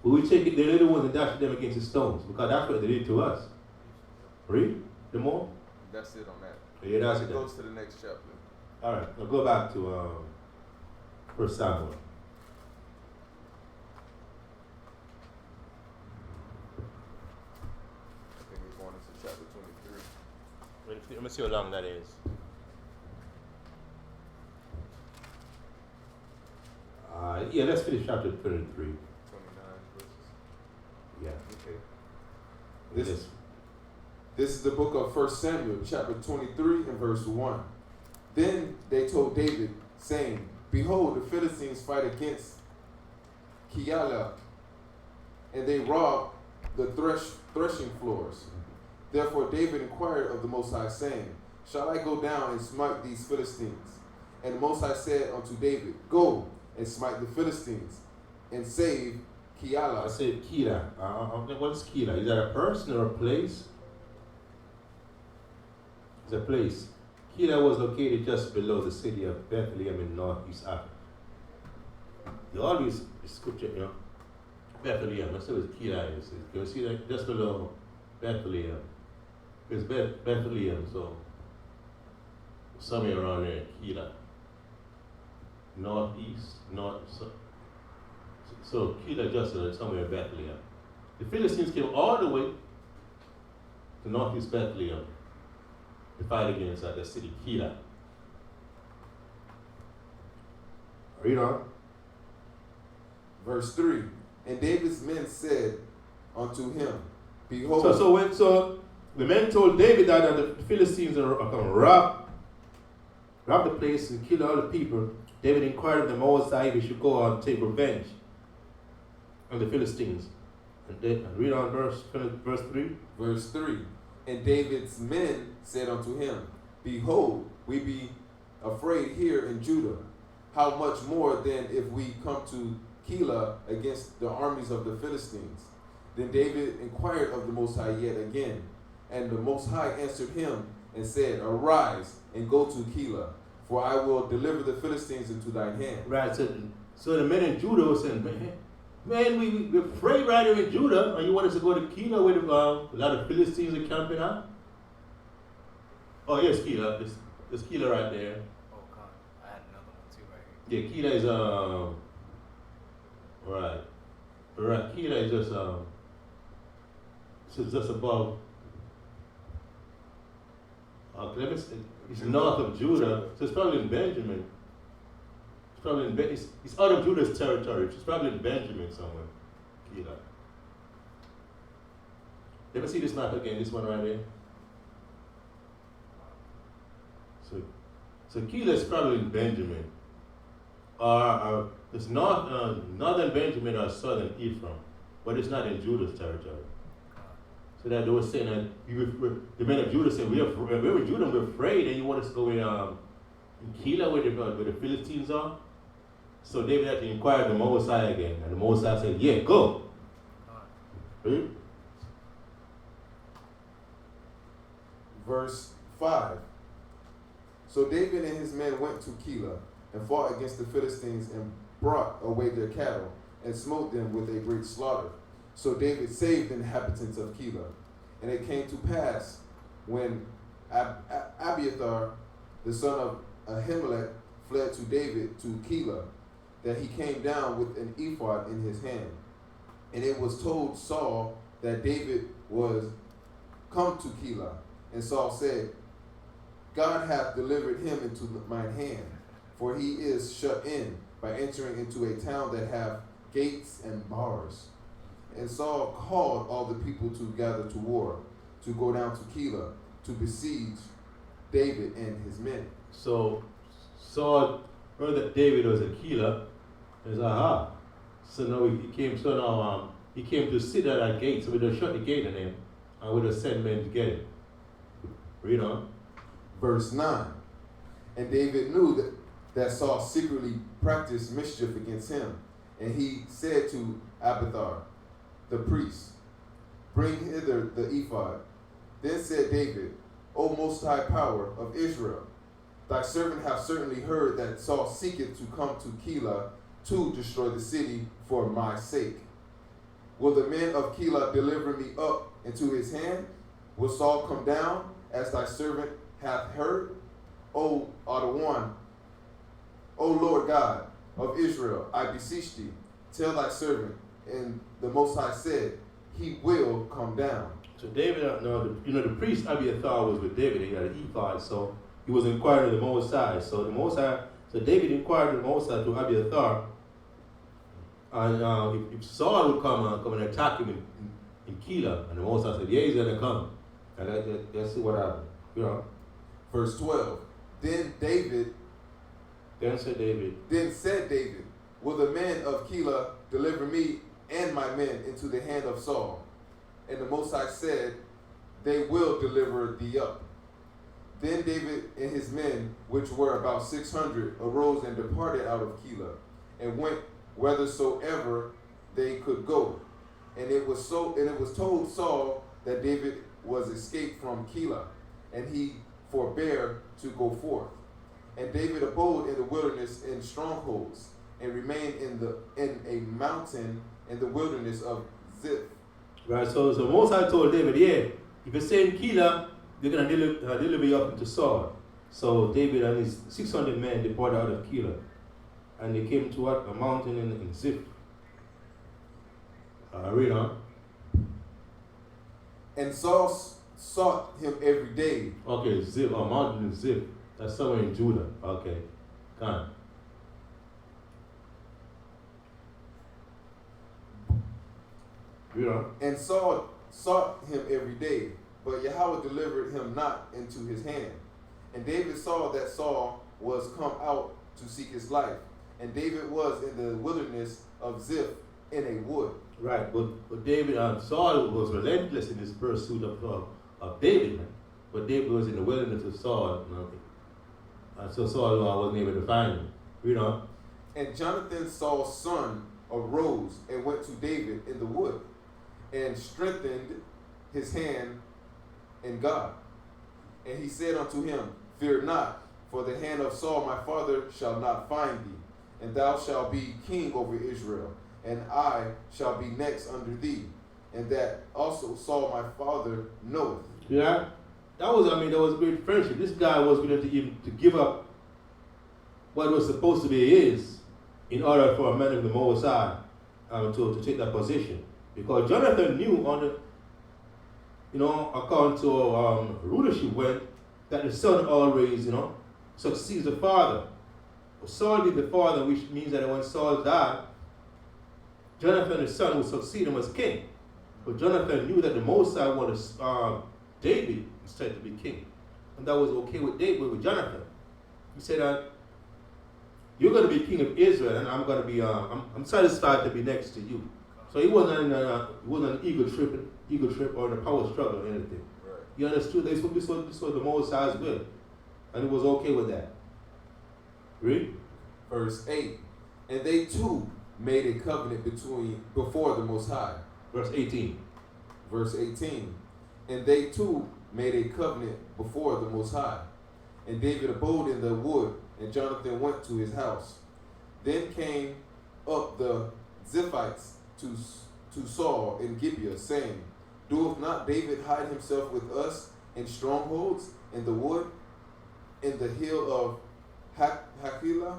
We will take their little ones and dash them against the stones, because that's what they did to us. Read the more. That's it on that. Yeah, that's it it. Goes to the next chapter. All right, we'll go back to 1 Samuel. I think we're going into chapter 23. Let me see how long that is. Yeah, let's finish chapter 23. 29 verses. Yeah. Okay. This is the book of 1 Samuel, chapter 23 and verse 1. Then they told David, saying, Behold, the Philistines fight against Keilah, and they rob the threshing floors. Therefore David inquired of the Most High, saying, Shall I go down and smite these Philistines? And the Most High said unto David, Go and smite the Philistines, and save Keilah. I said Keilah. What's Keilah? Is that a person or a place? It's a place. Keilah was located just below the city of Bethlehem in northeast Africa. You always scripture, Bethlehem. Let's say what Keilah is. Can you see that? Just below Bethlehem. It's Bethlehem, so somewhere around there, Keilah. Northeast, so Keilah just somewhere in Bethlehem. The Philistines came all the way to northeast Bethlehem to fight against the city Keilah. Read on. Verse 3. And David's men said unto him, Behold. So the men told David that the Philistines are going to rob the place and kill all the people. David inquired of the Most High if he should go out and take revenge on the Philistines. And read on verse 3. Verse 3. And David's men said unto him, Behold, we be afraid here in Judah. How much more then if we come to Keilah against the armies of the Philistines? Then David inquired of the Most High yet again. And the Most High answered him and said, Arise and go to Keilah, for I will deliver the Philistines into thine hand. Right, so the men in Judah were saying, man, we're afraid right here in Judah, and you want us to go to Keilah where a lot of Philistines are camping out? Oh, yes, Keilah. There's Keilah right there. Oh, God. I had another one too right here. Yeah, Keilah is, right. Keilah is just above, it's north of Judah, so it's probably in Benjamin. It's out of Judah's territory. It's probably in Benjamin somewhere. Keilah. Let me see this map again. This one right there. So Keilah is probably in Benjamin. It's northern Benjamin or southern Ephraim, but it's not in Judah's territory. So that they were saying that the men of Judah said, we're in Judah, we're afraid, and you want us to go in Keilah where the Philistines are? So David had to inquire of the Most High again, and the Most High said, yeah, go. Right? Verse 5. So David and his men went to Keilah and fought against the Philistines and brought away their cattle and smote them with a great slaughter. So David saved the inhabitants of Keilah. And it came to pass when Abiathar, the son of Ahimelech, fled to David to Keilah, that he came down with an ephod in his hand. And it was told Saul that David was come to Keilah. And Saul said, God hath delivered him into mine hand, for he is shut in by entering into a town that hath gates and bars. And Saul called all the people to gather to war, to go down to Keilah, to besiege David and his men. So Saul heard that David was a Keilah. He said, aha. So now he came to sit at that gate. So we just shut the gate on him and we just send men to get him. Read on. Verse 9. And David knew that Saul secretly practiced mischief against him. And he said to Abiathar, the priest, bring hither the ephod. Then said David, O most high power of Israel, thy servant hath certainly heard that Saul seeketh to come to Keilah to destroy the city for my sake. Will the men of Keilah deliver me up into his hand? Will Saul come down as thy servant hath heard? O Lord God of Israel, I beseech thee, tell thy servant. And the Most High said, he will come down. So David, the priest Abiathar was with David. He had an ephod, so he was inquiring of the Most High. So David inquired of the Most High to Abiathar, and if Saul would come and attack him in Keilah, and the Most High said, yeah, he's gonna come. And let's see what happened. Verse 12. Then said David, will the men of Keilah deliver me and my men into the hand of Saul? And the Most High said, they will deliver thee up. Then David and his men, which were about 600, arose and departed out of Keilah, and went whithersoever they could go. And it was told Saul that David was escaped from Keilah, and he forbare to go forth. And David abode in the wilderness in strongholds, and remained in a mountain in the wilderness of Ziph. Right, so Most High told David, yeah, if you stay in Keilah, they're going to deliver you up into Saul. So David and his 600 men departed out of Keilah, and they came to what? A mountain in Ziph. Read on. And Saul sought him every day. Okay, Ziph, a mountain in Ziph. That's somewhere in Judah. Okay, come on. Read on. And Saul sought him every day, but Yahweh delivered him not into his hand. And David saw that Saul was come out to seek his life. And David was in the wilderness of Ziph in a wood. Right, but David, Saul was relentless in his pursuit of David, man. But David was in the wilderness of Saul, and so Saul wasn't able to find him. Read on. And Jonathan, Saul's son, arose and went to David in the wood, and strengthened his hand in God. And he said unto him, fear not, for the hand of Saul my father shall not find thee, and thou shalt be king over Israel, and I shall be next under thee, and that also Saul my father knoweth. Yeah, that was great friendship. This guy was willing to give up what was supposed to be his in order for a man of the Most High to take that position. Because Jonathan knew according to rulership went, that the son always, succeeds the father. Saul did the father, which means that when Saul died, Jonathan, his son, would succeed him as king. But Jonathan knew that the Most High wanted David instead to be king. And that was okay with David, with Jonathan. He said, you're going to be king of Israel, and I'm going to be, I'm satisfied to be next to you. So he wasn't an ego trip or a power struggle or anything. Right. He understood this was the Most High's will, and he was okay with that. Read. Verse 8. And they too made a covenant before the Most High. Verse 18. Verse 18. And they too made a covenant before the Most High. And David abode in the wood, and Jonathan went to his house. Then came up the Ziphites to Saul in Gibeah, saying, doeth not David hide himself with us in strongholds in the wood, in the hill of Keilah,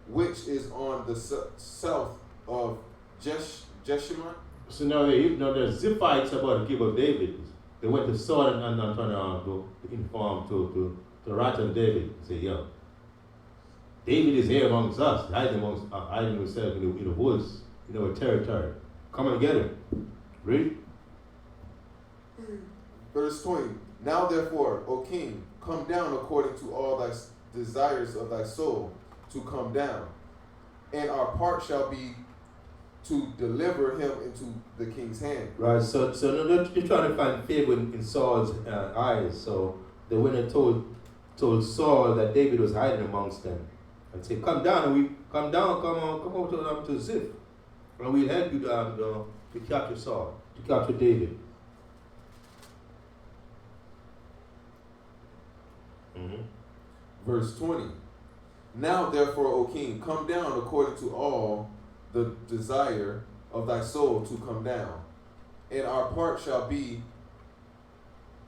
which is on the south of Jeshimon? So now the Ziphites about to give up David. They went to Saul and trying to inform to write on David. Say, yo, David is here amongst us, hiding himself in the woods, a territory. Come and get him. Read. Verse 20. Now therefore, O king, come down according to all desires of thy soul to come down, and our part shall be to deliver him into the king's hand. Right, so they're trying to find favor in Saul's eyes. So they went and told Saul that David was hiding amongst them, and said, "Come down, come over to Ziph, and we'll help you to capture Saul, to capture David." Mm-hmm. Verse 20. Now therefore, O king, come down according to all the desire of thy soul to come down, and our part shall be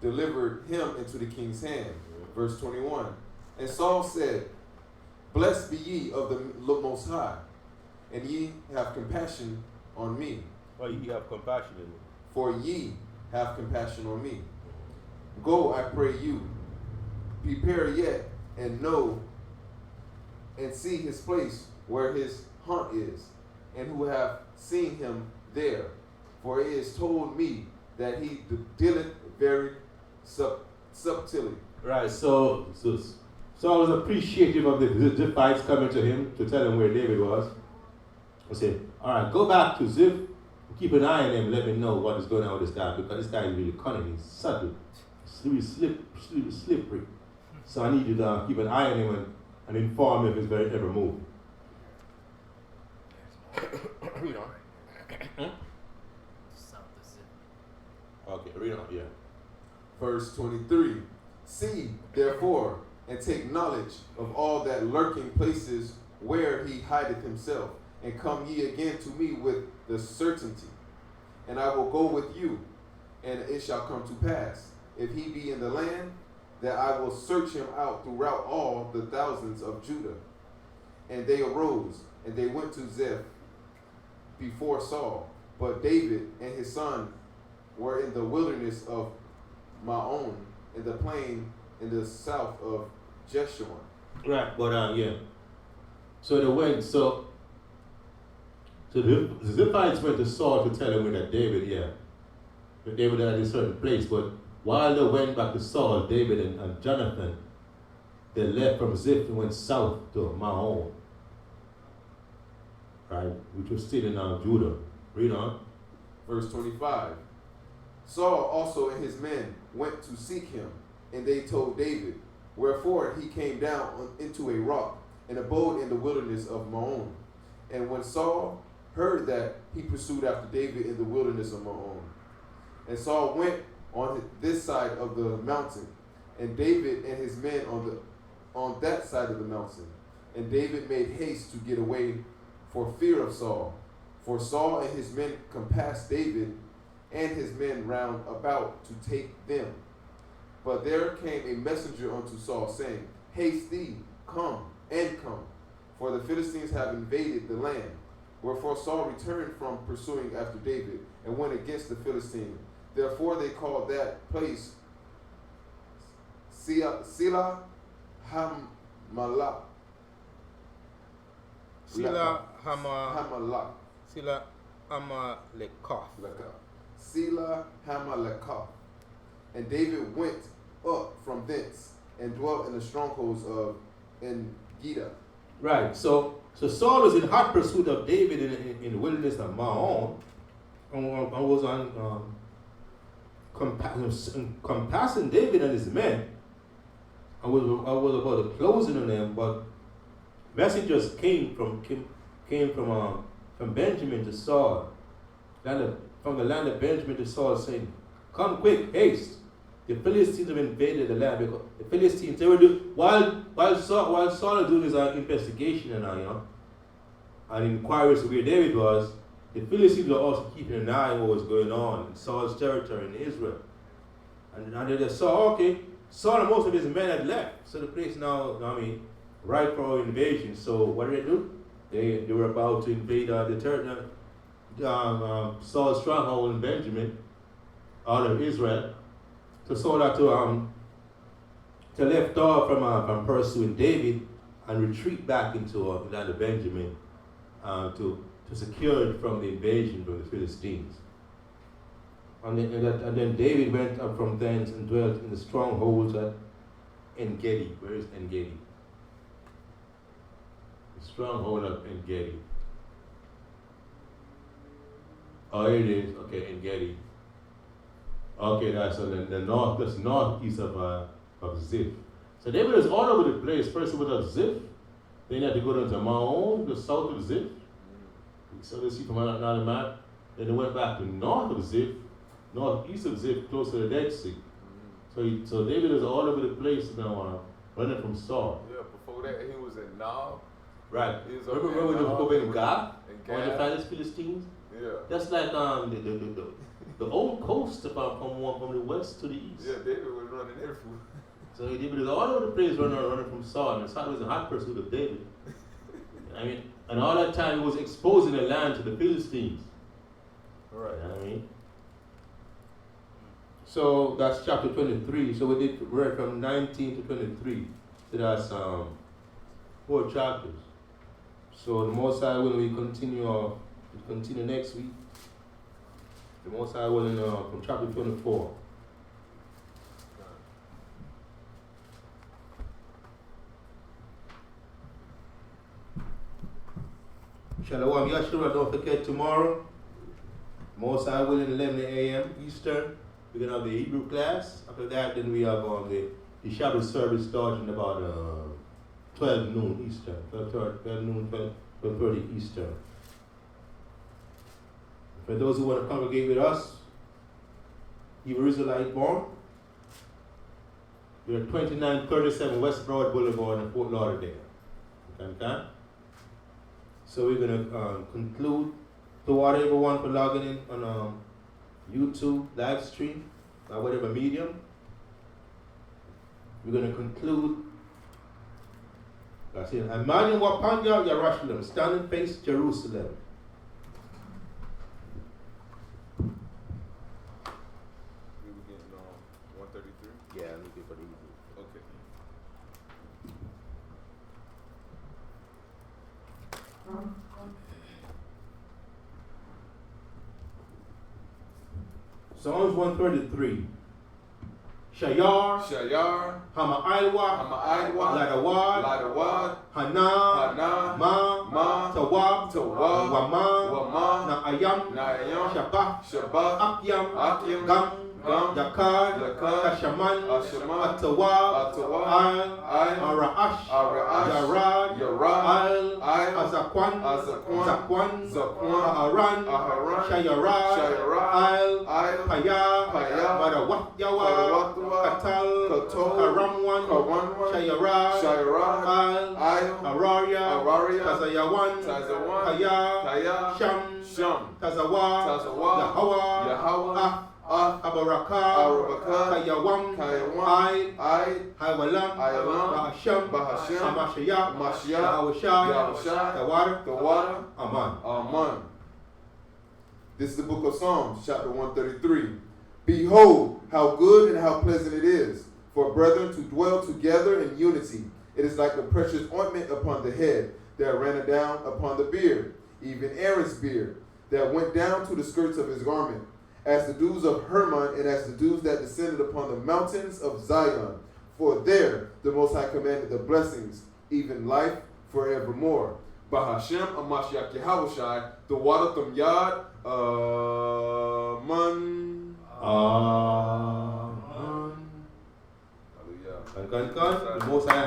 delivered him into the king's hand. Verse 21. And Saul said, Blessed be ye of the Most High, and ye have compassion on me. Well, ye have compassion on me. For ye have compassion on me. Go, I pray you, prepare yet, and know and see his place where his haunt is, and who have seen him there. For it is told me that he dealeth very subtly. Right, so Saul was appreciative of the fights coming to him to tell him where David was. He said, all right, go back to Ziph, keep an eye on him, let me know what is going on with this guy, because this guy is really cunning, he's subtle, he's really slippery. So I need you to keep an eye on him and inform him if he's going to ever move. Read on. Okay, read on, yeah. Verse 23. See, therefore, and take knowledge of all that lurking places where he hideth himself, and come ye again to me with the certainty. And I will go with you, and it shall come to pass, if he be in the land, that I will search him out throughout all the thousands of Judah. And they arose, and they went to Ziph before Saul. But David and his son were in the wilderness of Maon, in the plain in the south of Jeshurun. Right, but yeah. So they went, so the Ziphites went to Saul to tell him that David, that David had a certain place, but while they went back to Saul, David and Jonathan, they left from Ziph and went south to Maon, right, which was still in Judah. Read on. Verse 25. Saul also and his men went to seek him, and they told David. Wherefore he came down into a rock and abode in the wilderness of Maon. And when Saul heard that, he pursued after David in the wilderness of Maon. And Saul went on this side of the mountain, and David and his men on that side of the mountain. And David made haste to get away for fear of Saul. For Saul and his men compassed David and his men round about to take them. But there came a messenger unto Saul, saying, Haste thee, come, for the Philistines have invaded the land. Wherefore Saul returned from pursuing after David, and went against the Philistines. Therefore they called that place Keilah Hamalak. Keilah Hamalekah. And David went up from thence and dwelt in the strongholds of En-Gedi. Right, so Saul was in hot pursuit of David in the wilderness of Maon, and was on compassing David and his men. I was about to close in on them, but messengers came from Benjamin to Saul, from the land of Benjamin to Saul, saying, "Come quick, haste! The Philistines have invaded the land." Because the Philistines, they were doing while Saul was doing his investigation and inquiries to where David was. The Philistines were also keeping an eye on what was going on in Saul's territory in Israel. And they saw, okay, Saul and most of his men had left. So the place now, ripe for invasion. So what did they do? They were about to invade the territory, Saul's stronghold in Benjamin, out of Israel. So Saul had to left off from pursuing David and retreat back into the land of Benjamin to secure it from the invasion from the Philistines. And then David went up from thence and dwelt in the strongholds at En-Gedi. Where is En-Gedi? stronghold of En-Gedi. Oh, it is. Okay, En-Gedi. Okay, that's the north. That's northeast of Ziph. So David is all over the place. First it was at Ziph. Then he had to go down to Maon, the south of Ziph. So they see from another map. Then they went back to north of Ziph, northeast of Ziph, close to the Dead Sea. So David is all over the place now, running from Saul. Yeah, before that he was in Nob. Right. He was Remember when they were over in Gath? In On the Gath. Philistines? Yeah. That's like the old coast from the west to the east. Yeah, David was running everywhere. So David is all over the place running from Saul, and Saul was a hot pursuit of David. I mean, and all that time he was exposing the land to the Philistines. Right. You know what I mean? So that's chapter 23. So we did read from 19 to 23. So that's 4 chapters. So the Most High willing, we continue next week. The Most High willing, from chapter 24. Shalom, Yeshua, don't forget tomorrow, Most High willing, 11 a.m. Eastern, we're going to have the Hebrew class. After that, then we have the Shabbat service starting about 12 noon Eastern, 12:30 Eastern. For those who want to congregate with us, Hebrew Israelite born, we're at 2937 West Broad Boulevard in Fort Lauderdale. Okay? So we're going to conclude. To everyone for logging in on YouTube live stream by whatever medium. We're going to conclude. That's it. Imagine what Panya Yerushalayim, standing face Jerusalem. We were getting 133. Yeah, I'm looking for the Hebrew. Okay. Psalms 133. Shayar, Hama'aywa, Ladawad, Hana, Ma, Tawab, Wama, Na'ayam, Shabbat, Akyam, Gam, Yakar, Kashaman, Atawab, Al, Ara'ash, Yarad, Al, Zakwan, Aharan, Shayarad, Al, Paya, Barawat Yawa, Katal, Karamwan, Shayarad, Al, Araria, Tazayawan, Kaya, Sham, Tazawa, Yahawa, Abaraka, Kayawam, I, Hawalam, Bahasham, Hamashaya, Yahushai, the water, Aman. This is the book of Psalms, chapter 133. Behold, how good and how pleasant it is for brethren to dwell together in unity. It is like the precious ointment upon the head that ran down upon the beard, even Aaron's beard, that went down to the skirts of his garment, as the dews of Hermon, and as the dews that descended upon the mountains of Zion. For there the Most High commanded the blessings, even life forevermore. Bahashem Amashiach Yehawashi, the water from Yad, Man. Hallelujah. The Most High